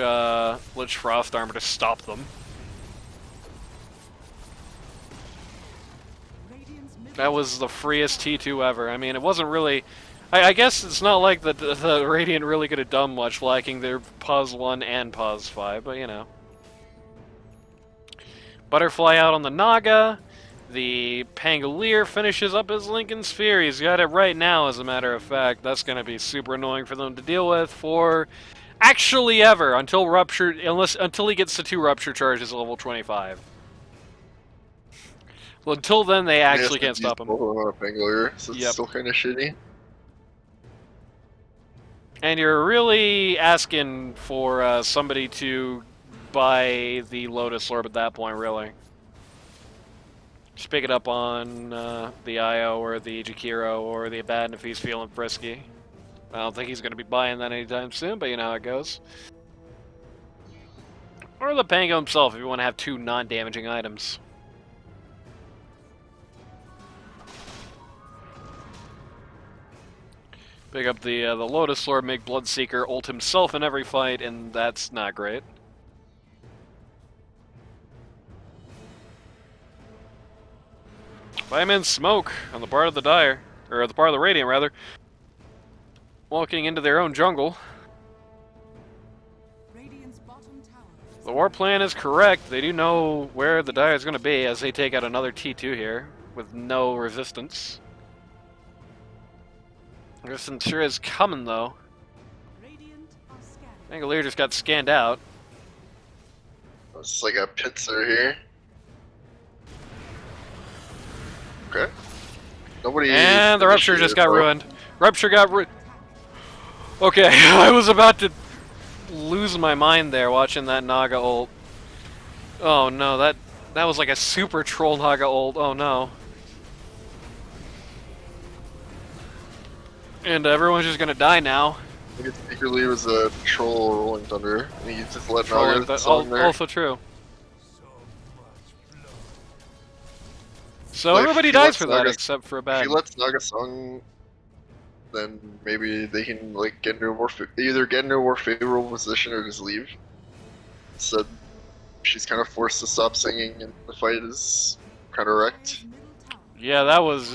Frost Armor to stop them. Radiant's middle That was the freest T2 ever. I mean, it wasn't really... I guess it's not like the Radiant really could have done much, lacking their Pause 1 and Pause 5, but you know. Butterfly out on the Naga. The Pangolier finishes up his Lincoln Sphere. He's got it right now, as a matter of fact. That's going to be super annoying for them to deal with for actually ever until he gets to 2 Rupture Charges at level 25. Well, until then, they actually can't stop him. Both of them on a Bangalore, so it's Yep. still kind of shitty. And you're really asking for somebody to buy the Lotus Orb at that point, really. Just pick it up on the Io or the Jakiro or the Abaddon if he's feeling frisky. I don't think he's going to be buying that anytime soon, but you know how it goes. Or the Pango himself if you want to have 2 non-damaging items. Pick up the Lotus Lord, make Bloodseeker ult himself in every fight, and that's not great. Fireman Smoke on the part of the Dire, or the part of the Radiant rather, walking into their own jungle. Radiant's bottom tower is The war plan is correct. They do know where the Dire is going to be as they take out another T2 here with no resistance. Resistance sure is coming though. Radiant are scanning. Angelier just got scanned out. It's like a pincer here. Okay. Nobody. And the Rupture just got initiated, ruined. Rupture got Okay, I was about to lose my mind there watching that Naga ult. Oh no, that was like a super troll Naga ult. Oh no. And everyone's just gonna die now. I think it secretly was a troll rolling thunder. And he just let Trolling, Naga that song there. also true. So Like, everybody if he dies lets for that Naga- except for If Bad. he lets Naga song, then maybe they can like get into a more either get into a more favorable position or just leave. So she's kind of forced to stop singing, and the fight is kind of wrecked. Dire's middle tower Yeah, that was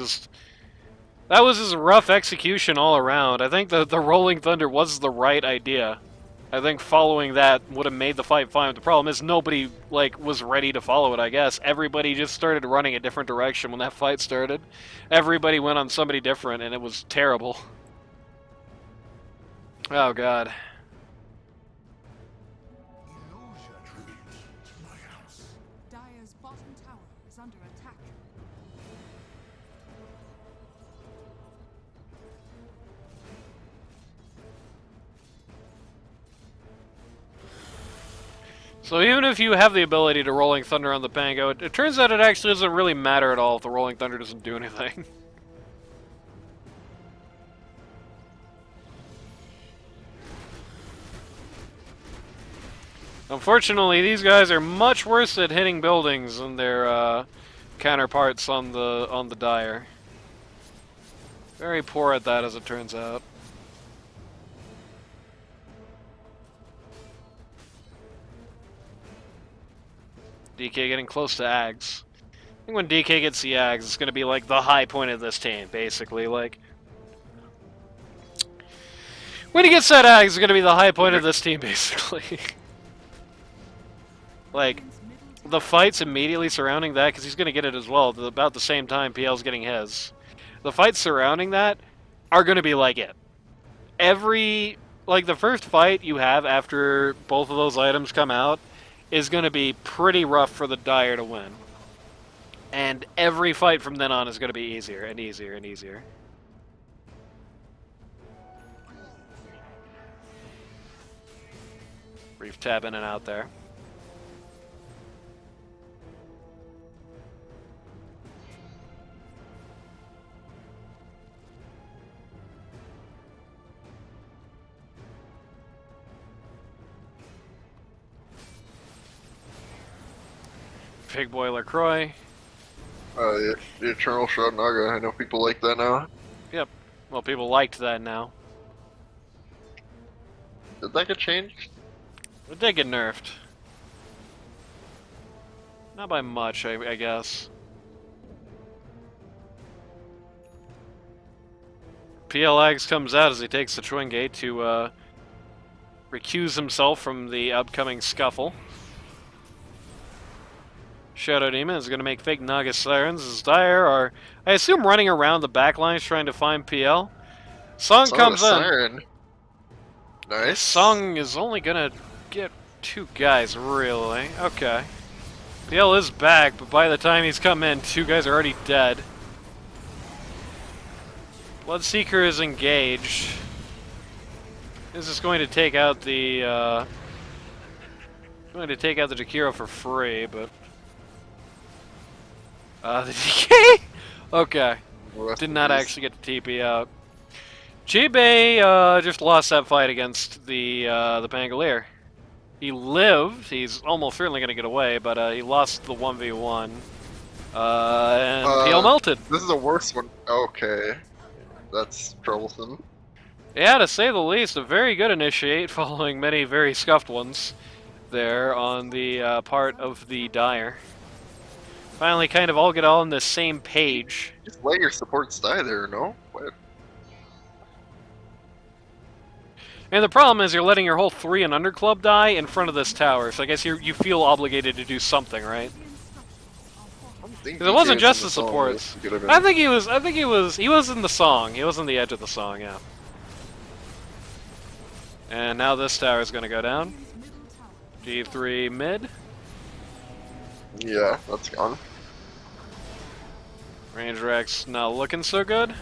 just rough execution all around. I think the Rolling Thunder was the right idea. I think following that would have made the fight fine. The problem is nobody was ready to follow it, I guess. Everybody just started running a different direction when that fight started. Everybody went on somebody different and it was terrible. Oh god. Dire's bottom tower is under attack. So even if you have the ability to Rolling Thunder on the Pango, it turns out it actually doesn't really matter at all if the Rolling Thunder doesn't do anything. Unfortunately, these guys are much worse at hitting buildings than their counterparts on the Dire. Very poor at that, as it turns out. DK getting close to Ags. I think when DK gets the Ags, it's going to be like the high point of this team, basically. Like, when he gets that Ags, it's going to be the high point of this team, basically. Like, the fights immediately surrounding that, because he's going to get it as well, about the same time PL's getting his. The fights surrounding that are going to be like it. Like, the first fight you have after both of those items come out is going to be pretty rough for the Dire to win. And every fight from then on is going to be easier and easier and easier. Brief tab in and out there. Big Boy LaCroix. Yeah, the Eternal Shroud Naga. I know people like that now. Yep. Well, people liked that now. Did that get changed? It did get nerfed. Not by much, I guess. PLX comes out as he takes the Twin Gate to recuse himself from the upcoming scuffle. Shadow Demon is going to make fake Naga Sirens. As Dire are, I assume, running around the backlines trying to find PL. Song comes in. Siren. Nice. Song is only going to get 2 guys, really. Okay. PL is back, but by the time he's come in, 2 guys are already dead. Bloodseeker is engaged. This is going to take out the Jakiro for free, but the DK? Okay. Did not actually get the TP out. Chibe just lost that fight against the Pangolier. He lived. He's almost certainly going to get away, but he lost the 1v1. And PL melted. This is the worst one. Okay. That's troublesome. Yeah, to say the least, a very good initiate following many very scuffed ones there on the part of the Dire. Finally kind of all get on the same page. Just let your supports die there, no? What? And the problem is you're letting your whole 3 and under club die in front of this tower, so I guess you feel obligated to do something, right? Because it wasn't just the supports. I think he was in the song. He was in the edge of the song, yeah. And now this tower is going to go down. G3 mid. Yeah, that's gone. Ranger X not looking so good.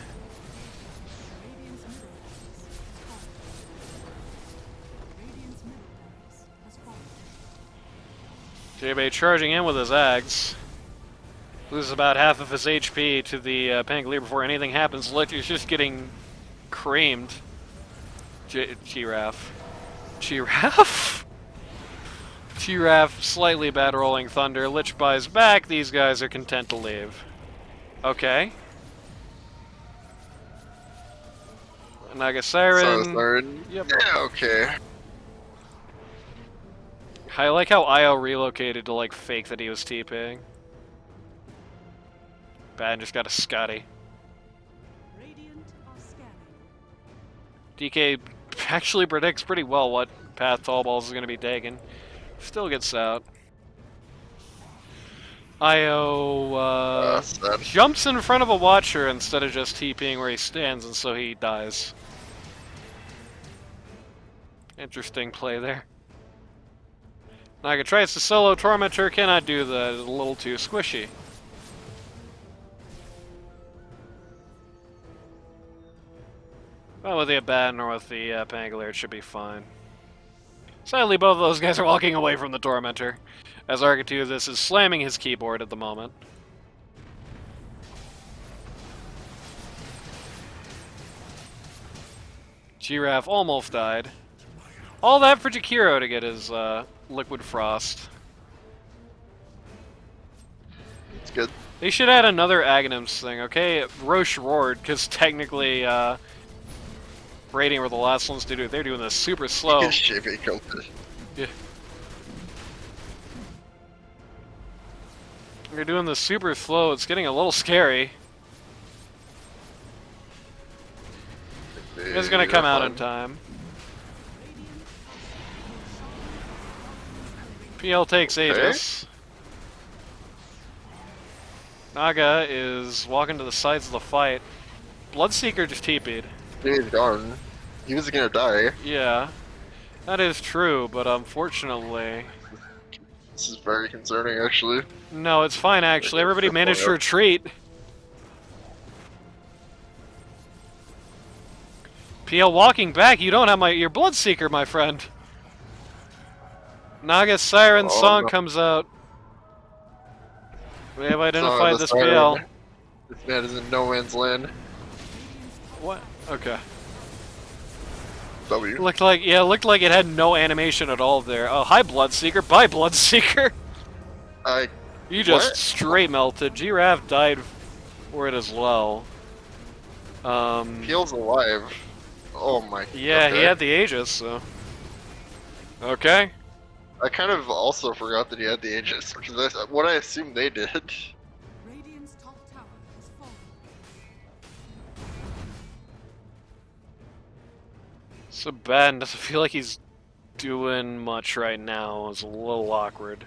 JB charging in with his Ags. Loses about half of his HP to the Pangolier before anything happens. Lich is just getting creamed. Giraffe. Giraffe? Giraffe, slightly bad rolling thunder. Lich buys back. These guys are content to leave. Okay. Naga Siren. Siren. Yep. Yeah, okay. I like how IO relocated to like fake that he was TPing. Bad just got a Scotty. Radiant are scanning. DK actually predicts pretty well what path Tallballz is going to be taking. Still gets out. IO jumps in front of a Watcher instead of just TPing where he stands, and so he dies. Interesting play there. Naga tries to solo Tormentor, cannot do that, it's a little too squishy. Well, with the Abaddon or with the Pangolier, it should be fine. Sadly, both of those guys are walking away from the Tormentor, as Architeuthis is slamming his keyboard at the moment. Giraffe almost died. All that for Jakiro to get his Liquid Frost. It's good. They should add another Aghanims thing, okay? Roche roared, because technically, Radiant were the last ones to do it. They're doing this super slow. JB killed it. Yeah. They're doing this super slow. It's getting a little scary. It's gonna come out in time. PL takes Aegis. Naga is walking to the sides of the fight. Bloodseeker just TP'd. He's gone. He was gonna die. Yeah, that is true, but unfortunately... This is very concerning, actually. No, it's fine actually. Everybody managed to retreat. PL walking back, you don't have your Bloodseeker, my friend. Naga's Siren song comes out. We have identified this PL. This man is in no man's land. What? Okay. W. Looked like it had no animation at all there. Oh, hi Bloodseeker. Bye Bloodseeker. You just straight melted. Giraffe died for it as well. Peel's alive. Oh my. Yeah, okay. he had the Aegis, so. Okay. I kind of also forgot that he had the Aegis, which is what I assumed they did. Radiant's top tower has fallen. So Ben doesn't feel like he's doing much right now. It's a little awkward.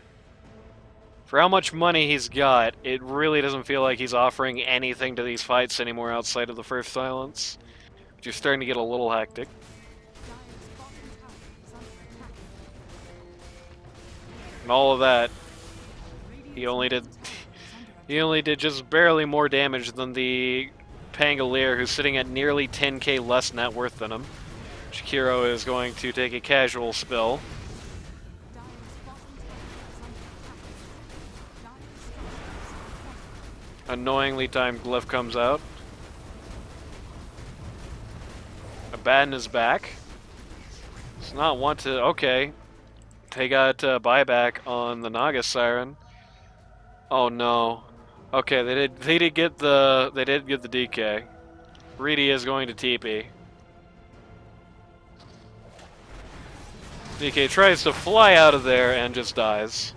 For how much money he's got, it really doesn't feel like he's offering anything to these fights anymore outside of the first silence. Which is starting to get a little hectic. Dire's bottom tower is under attack. And all of that, Radiant's he only did bottom tower is under he only did just barely more damage than the Pangolier, who's sitting at nearly 10k less net worth than him. Shakiro is going to take a casual spill. Dire's bottom tower is under attack. Dire's structures are falling. Annoyingly timed glyph comes out. Abaddon is back. It's not want to. Okay, they got buyback on the Naga Siren. Oh no. Okay, they did get the DK. Reedy is going to TP. DK tries to fly out of there and just dies.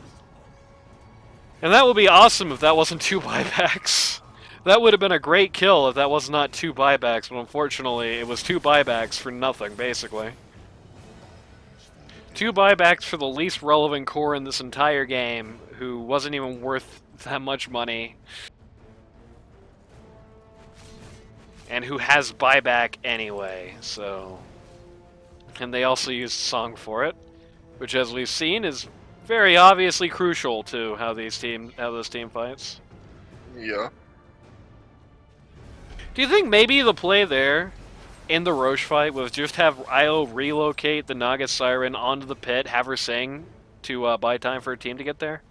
And that would be awesome if that wasn't 2 buybacks. That would have been a great kill if that was not 2 buybacks, but unfortunately it was 2 buybacks for nothing, basically. 2 buybacks for the least relevant core in this entire game, who wasn't even worth that much money. And who has buyback anyway, so... And they also used Song for it, which as we've seen is very obviously crucial to how this team fights. Yeah. Do you think maybe the play there in the Roche fight was just have IO relocate the Naga Siren onto the pit, have her sing to buy time for a team to get there?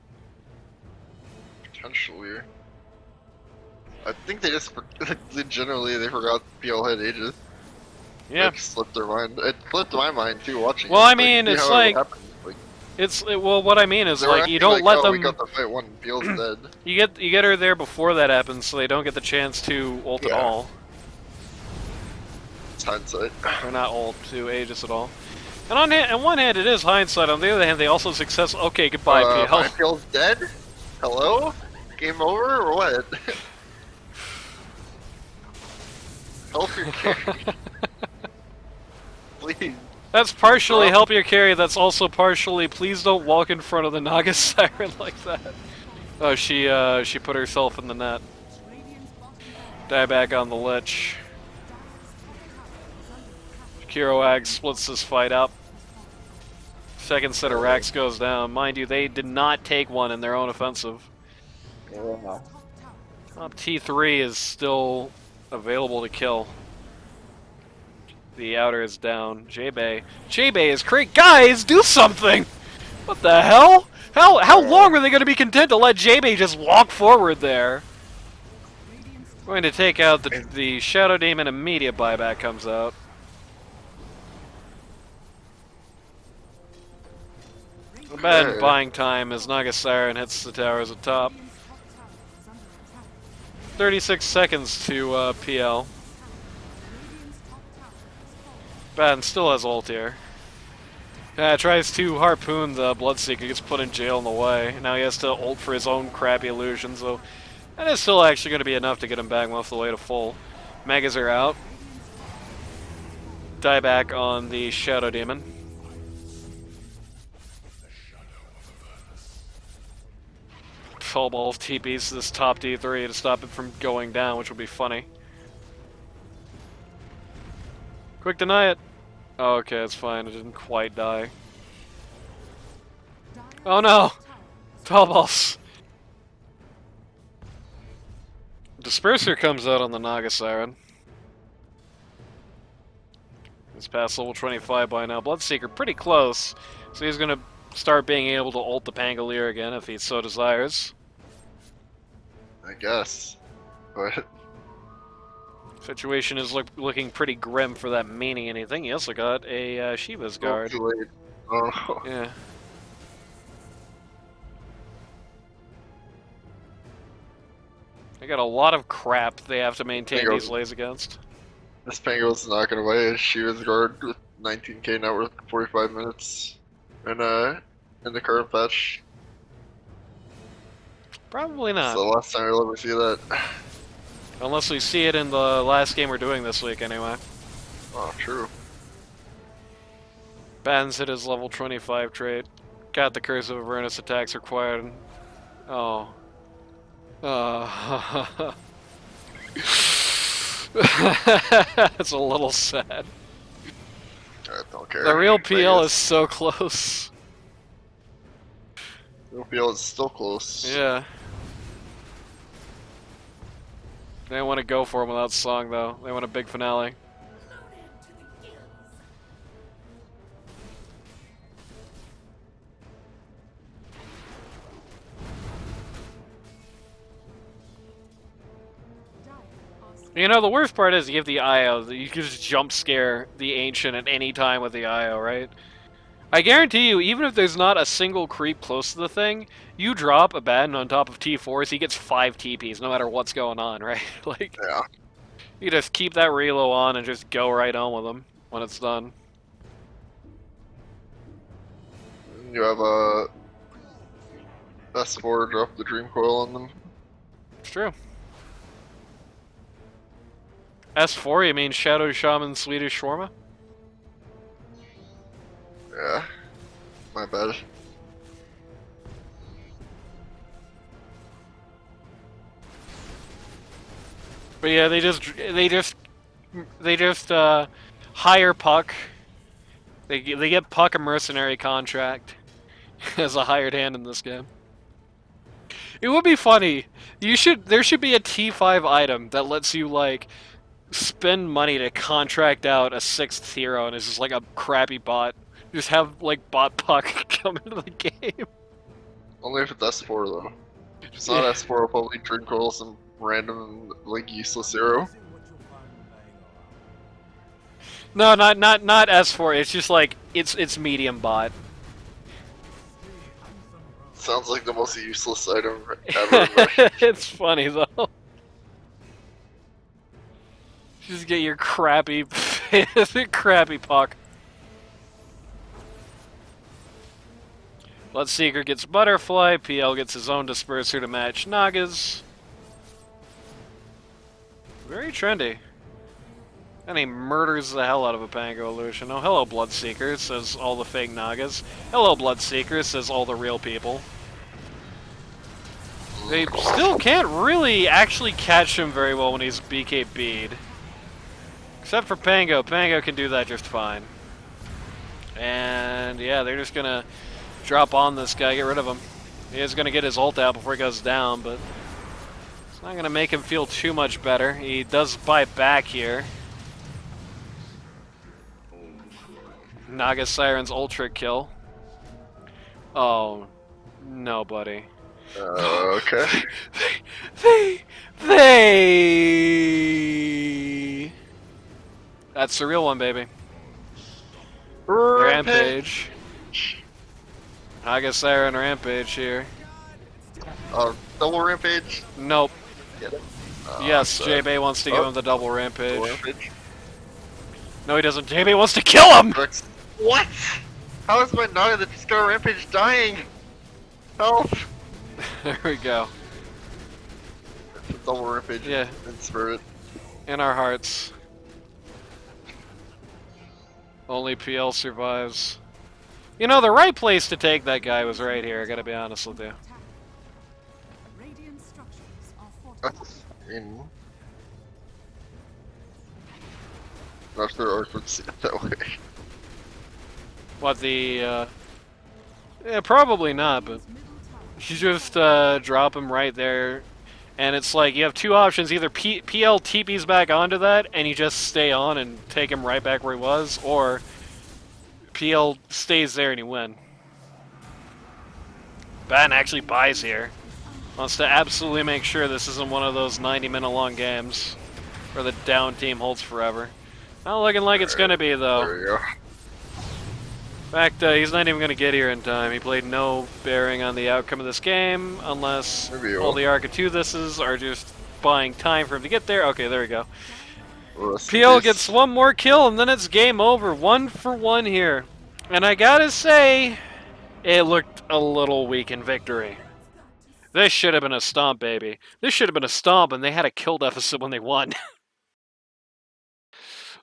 Potentially. I think they just generally they forgot PL had Aegis. Yeah. Like, slipped their mind. It slipped my mind too watching. Well, it. I mean, see it's how it like happened. Like, well, what I mean is they were like you acting don't let oh, them. We got the fight one. PL's dead. You get her there before that happens, so they don't get the chance to ult at Yeah. all. It's hindsight. Or not ult to Aegis at all. And on one hand, it is hindsight. On the other hand, they also success. Okay, goodbye, PL. My PL's dead. Hello? Game over or what? Help your carry. Please. That's partially help your carry. That's also partially please don't walk in front of the Naga Siren like that. Oh, she put herself in the net. Radiant's bottom tower Die back on the Lich. Kiroag splits this fight up. Second set of racks goes down. Mind you, they did not take one in their own offensive. Top T3 is still available to kill. The outer is down. J-Bay. J-Bay is great. Guys, do something! What the hell? How long are they going to be content to let J-Bay just walk forward there? Going to take out the Shadow Demon. Immediate buyback comes out. The bad Okay. buying time as Naga Siren hits the towers at top. Radiant's top tower is under attack. 36 seconds to PL. Radiant's top tower has fallen. Baden still has ult here. Tries to harpoon the Bloodseeker, gets put in jail in the way. Now he has to ult for his own crappy illusion, so that is still actually going to be enough to get him back most of the way to full. Megas are out. Die back on the Shadow Demon. Tallballz TPs this top D3 to stop it from going down, which would be funny. Quick deny it. Oh, okay, it's fine. It didn't quite die. Oh no! Tallballz! Disperser comes out on the Naga Siren. He's past level 25 by now. Bloodseeker pretty close, so he's gonna start being able to ult the Pangolier again if he so desires. I guess. But Situation is looking pretty grim for that meaning anything. He also got a Shiva's guard. too late. Oh. Yeah. They got a lot of crap they have to maintain Pango. these lays against. This Pangol's not gonna weigh a Shiva's guard with 19k net worth 45 minutes. And in the current patch. Probably It's not. the last time we'll ever see that. Unless we see it in the last game we're doing this week anyway. Oh, true. Ban's hit his level 25 trait. Got the Curse of Avernus attacks required. Oh. That's a little sad. I don't care. The real PL Vegas. is so close. The PL is still close. Yeah. They want to go for him without song though. They want a big finale. You know, the worst part is you give the IO, you can just jump scare the Ancient at any time with the IO, right? I guarantee you, even if there's not a single creep close to the thing, you drop a Baden on top of T4s, he gets 5 TPs no matter what's going on, right? Like, Yeah. you just keep that reload on and just go right on with him when it's done. You have a S4 drop the Dream Coil on them. It's true. S4, you mean Shadow Shaman Swedish Shwarma? Yeah. My bad. But yeah, they just hire Puck. They get Puck a mercenary contract as a hired hand in this game. It would be funny. There should be a T5 item that lets you like spend money to contract out a 6th hero, and it's just like a crappy bot. Just have like bot Puck come into the game. Only if it's S4 though. If it's not S4, I'll probably Dream Coil some random, like, useless hero. No, not S4. It's just like it's medium bot. Sounds like the most useless item ever. But It's funny though. Just get your crappy, crappy Puck. Bloodseeker gets Butterfly. PL gets his own Disperser to match Naga's. Very trendy. And he murders the hell out of a Pango Illusion. Oh, hello, Bloodseeker, says all the fake Nagas. Hello, Bloodseeker, says all the real people. They still can't really actually catch him very well when he's BKB'd. Except for Pango. Pango can do that just fine. And yeah, they're just gonna drop on this guy, get rid of him. He is gonna get his ult out before he goes down, but it's not gonna make him feel too much better. He does buy back here. Naga Siren's ultra kill. Oh, no, buddy. okay. They. That's the real one, baby. Rampage. I guess they're in Rampage here. Double rampage. Nope. Get it. Yes, J-Bay wants to give him the double rampage. Double rampage. No, he doesn't. J-Bay wants to kill him! What? How is my Naga that just got a rampage dying? Help! There we go. It's a double rampage. Yeah. In spirit. In our hearts. Only PL survives. You know, the right place to take that guy was right here, I gotta be honest with you. Radiant structures are fortified. In. Not sure I would see it that way. What, the, yeah, probably not, but you just, drop him right there, and it's like, you have two options, either PL TP's back onto that, and you just stay on and take him right back where he was, or PL stays there and you win. Batten actually buys here. Wants to absolutely make sure this isn't one of those 90-minute long games where the down team holds forever. Not looking like it's gonna be, though. There we go. In fact, he's not even gonna get here in time. He played no bearing on the outcome of this game, unless all the Arca-2-thises are just buying time for him to get there. Okay, there we go. PL gets one more kill, and then it's game over. 1 for 1 here. And I gotta say, it looked a little weak in victory. This should have been a stomp, baby. This should have been a stomp, and they had a kill deficit when they won.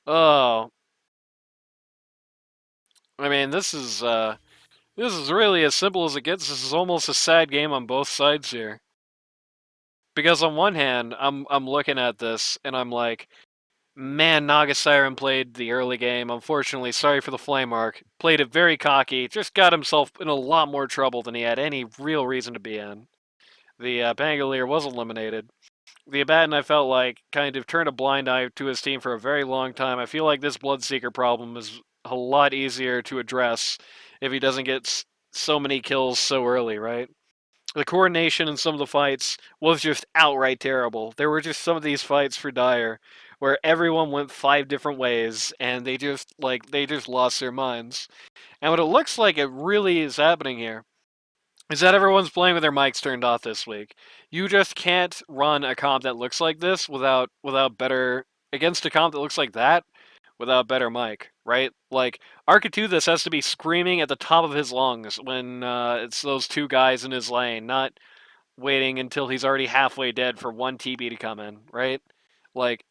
Oh. I mean, this is really as simple as it gets. This is almost a sad game on both sides here. Because on one hand, I'm looking at this, and I'm like, man, Naga Siren played the early game. Unfortunately, sorry for the flame arc. Played it very cocky. Just got himself in a lot more trouble than he had any real reason to be in. The Pangolier was eliminated. The Abaddon, I felt like, kind of turned a blind eye to his team for a very long time. I feel like this Bloodseeker problem is a lot easier to address if he doesn't get so many kills so early, right? The coordination in some of the fights was just outright terrible. There were just some of these fights for Dire where everyone went 5 different ways, and they just lost their minds. And what it looks like it really is happening here is that everyone's playing with their mics turned off this week. You just can't run a comp that looks like this without better, against a comp that looks like that without better mic, right? Like, Arca-2 this has to be screaming at the top of his lungs when it's those 2 guys in his lane, not waiting until he's already halfway dead for 1 TB to come in, right? Like,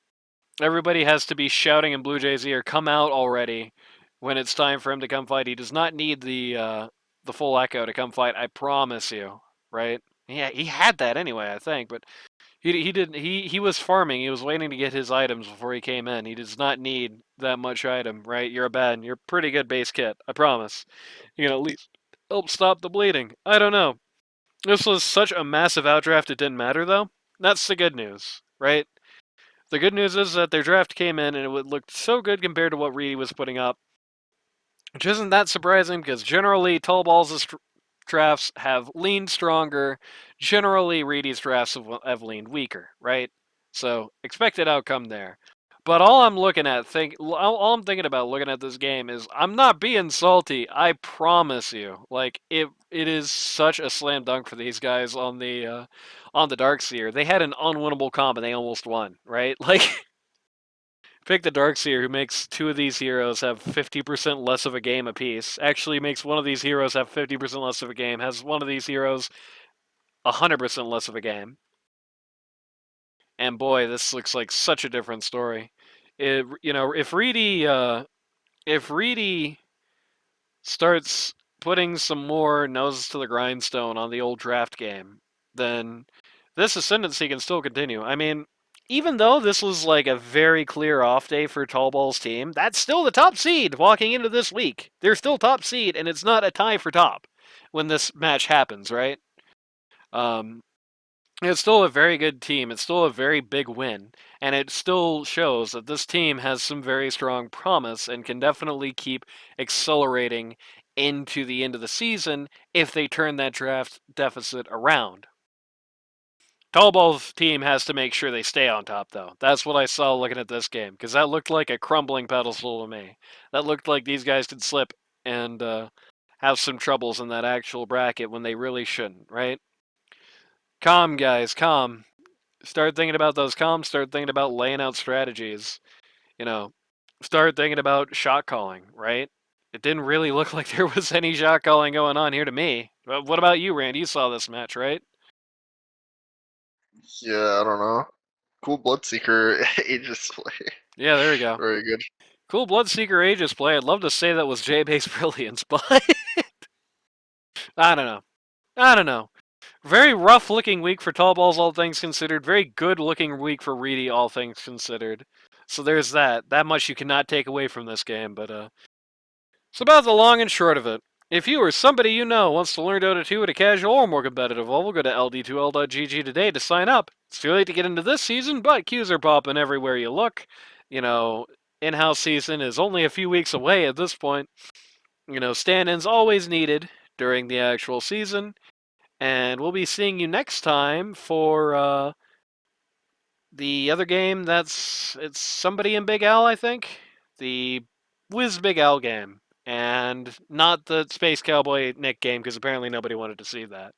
everybody has to be shouting in Blue Jay's ear, come out already, when it's time for him to come fight. He does not need the full echo to come fight, I promise you, right? Yeah, he had that anyway, I think, but he didn't. He was farming. He was waiting to get his items before he came in. He does not need that much item, right? You're a bad. You're a pretty good base kit, I promise. You can at least help stop the bleeding. I don't know. This was such a massive outdraft, it didn't matter, though. That's the good news, right? The good news is that their draft came in, and it looked so good compared to what Reedy was putting up. Which isn't that surprising, because generally, Tallballz' drafts have leaned stronger. Generally, Reedy's drafts have leaned weaker, right? So, expected outcome there. But all I'm thinking about looking at this game is, I'm not being salty, I promise you. Like, it is such a slam dunk for these guys on the Darkseer. They had an unwinnable comp and they almost won, right? Like, pick the Darkseer, who makes 2 of these heroes have 50% less of a game apiece. Actually makes one of these heroes have 50% less of a game. Has one of these heroes 100% less of a game. And boy, this looks like such a different story. If Reedy starts putting some more noses to the grindstone on the old draft game, then this ascendancy can still continue. I mean, even though this was like a very clear off day for Tallballz' team, that's still the top seed walking into this week. They're still top seed, and it's not a tie for top when this match happens, right? It's still a very good team. It's still a very big win. And it still shows that this team has some very strong promise and can definitely keep accelerating into the end of the season if they turn that draft deficit around. Tallballz' team has to make sure they stay on top, though. That's what I saw looking at this game, because that looked like a crumbling pedestal to me. That looked like these guys could slip and have some troubles in that actual bracket when they really shouldn't, right? Calm, guys, calm. Start thinking about those comms, start thinking about laying out strategies. You know, start thinking about shot calling, right? It didn't really look like there was any shot calling going on here to me. But what about you, Randy? You saw this match, right? Yeah, I don't know. Cool Bloodseeker Aegis play. Yeah, there we go. Very good. Cool Bloodseeker Aegis play. I'd love to say that was J-Base Brilliance, but I don't know. I don't know. Very rough looking week for Tallballz, all things considered. Very good looking week for Reedy, all things considered. So there's that. That much you cannot take away from this game, but it's about the long and short of it. If you or somebody you know wants to learn Dota 2 at a casual or more competitive level, go to ld2l.gg today to sign up. It's too late to get into this season, but queues are popping everywhere you look. You know, in-house season is only a few weeks away at this point. You know, stand-ins always needed during the actual season. And we'll be seeing you next time for the other game. It's somebody in Big Al, I think. The Wiz Big Al game. And not the Space Cowboy Nick game, because apparently nobody wanted to see that.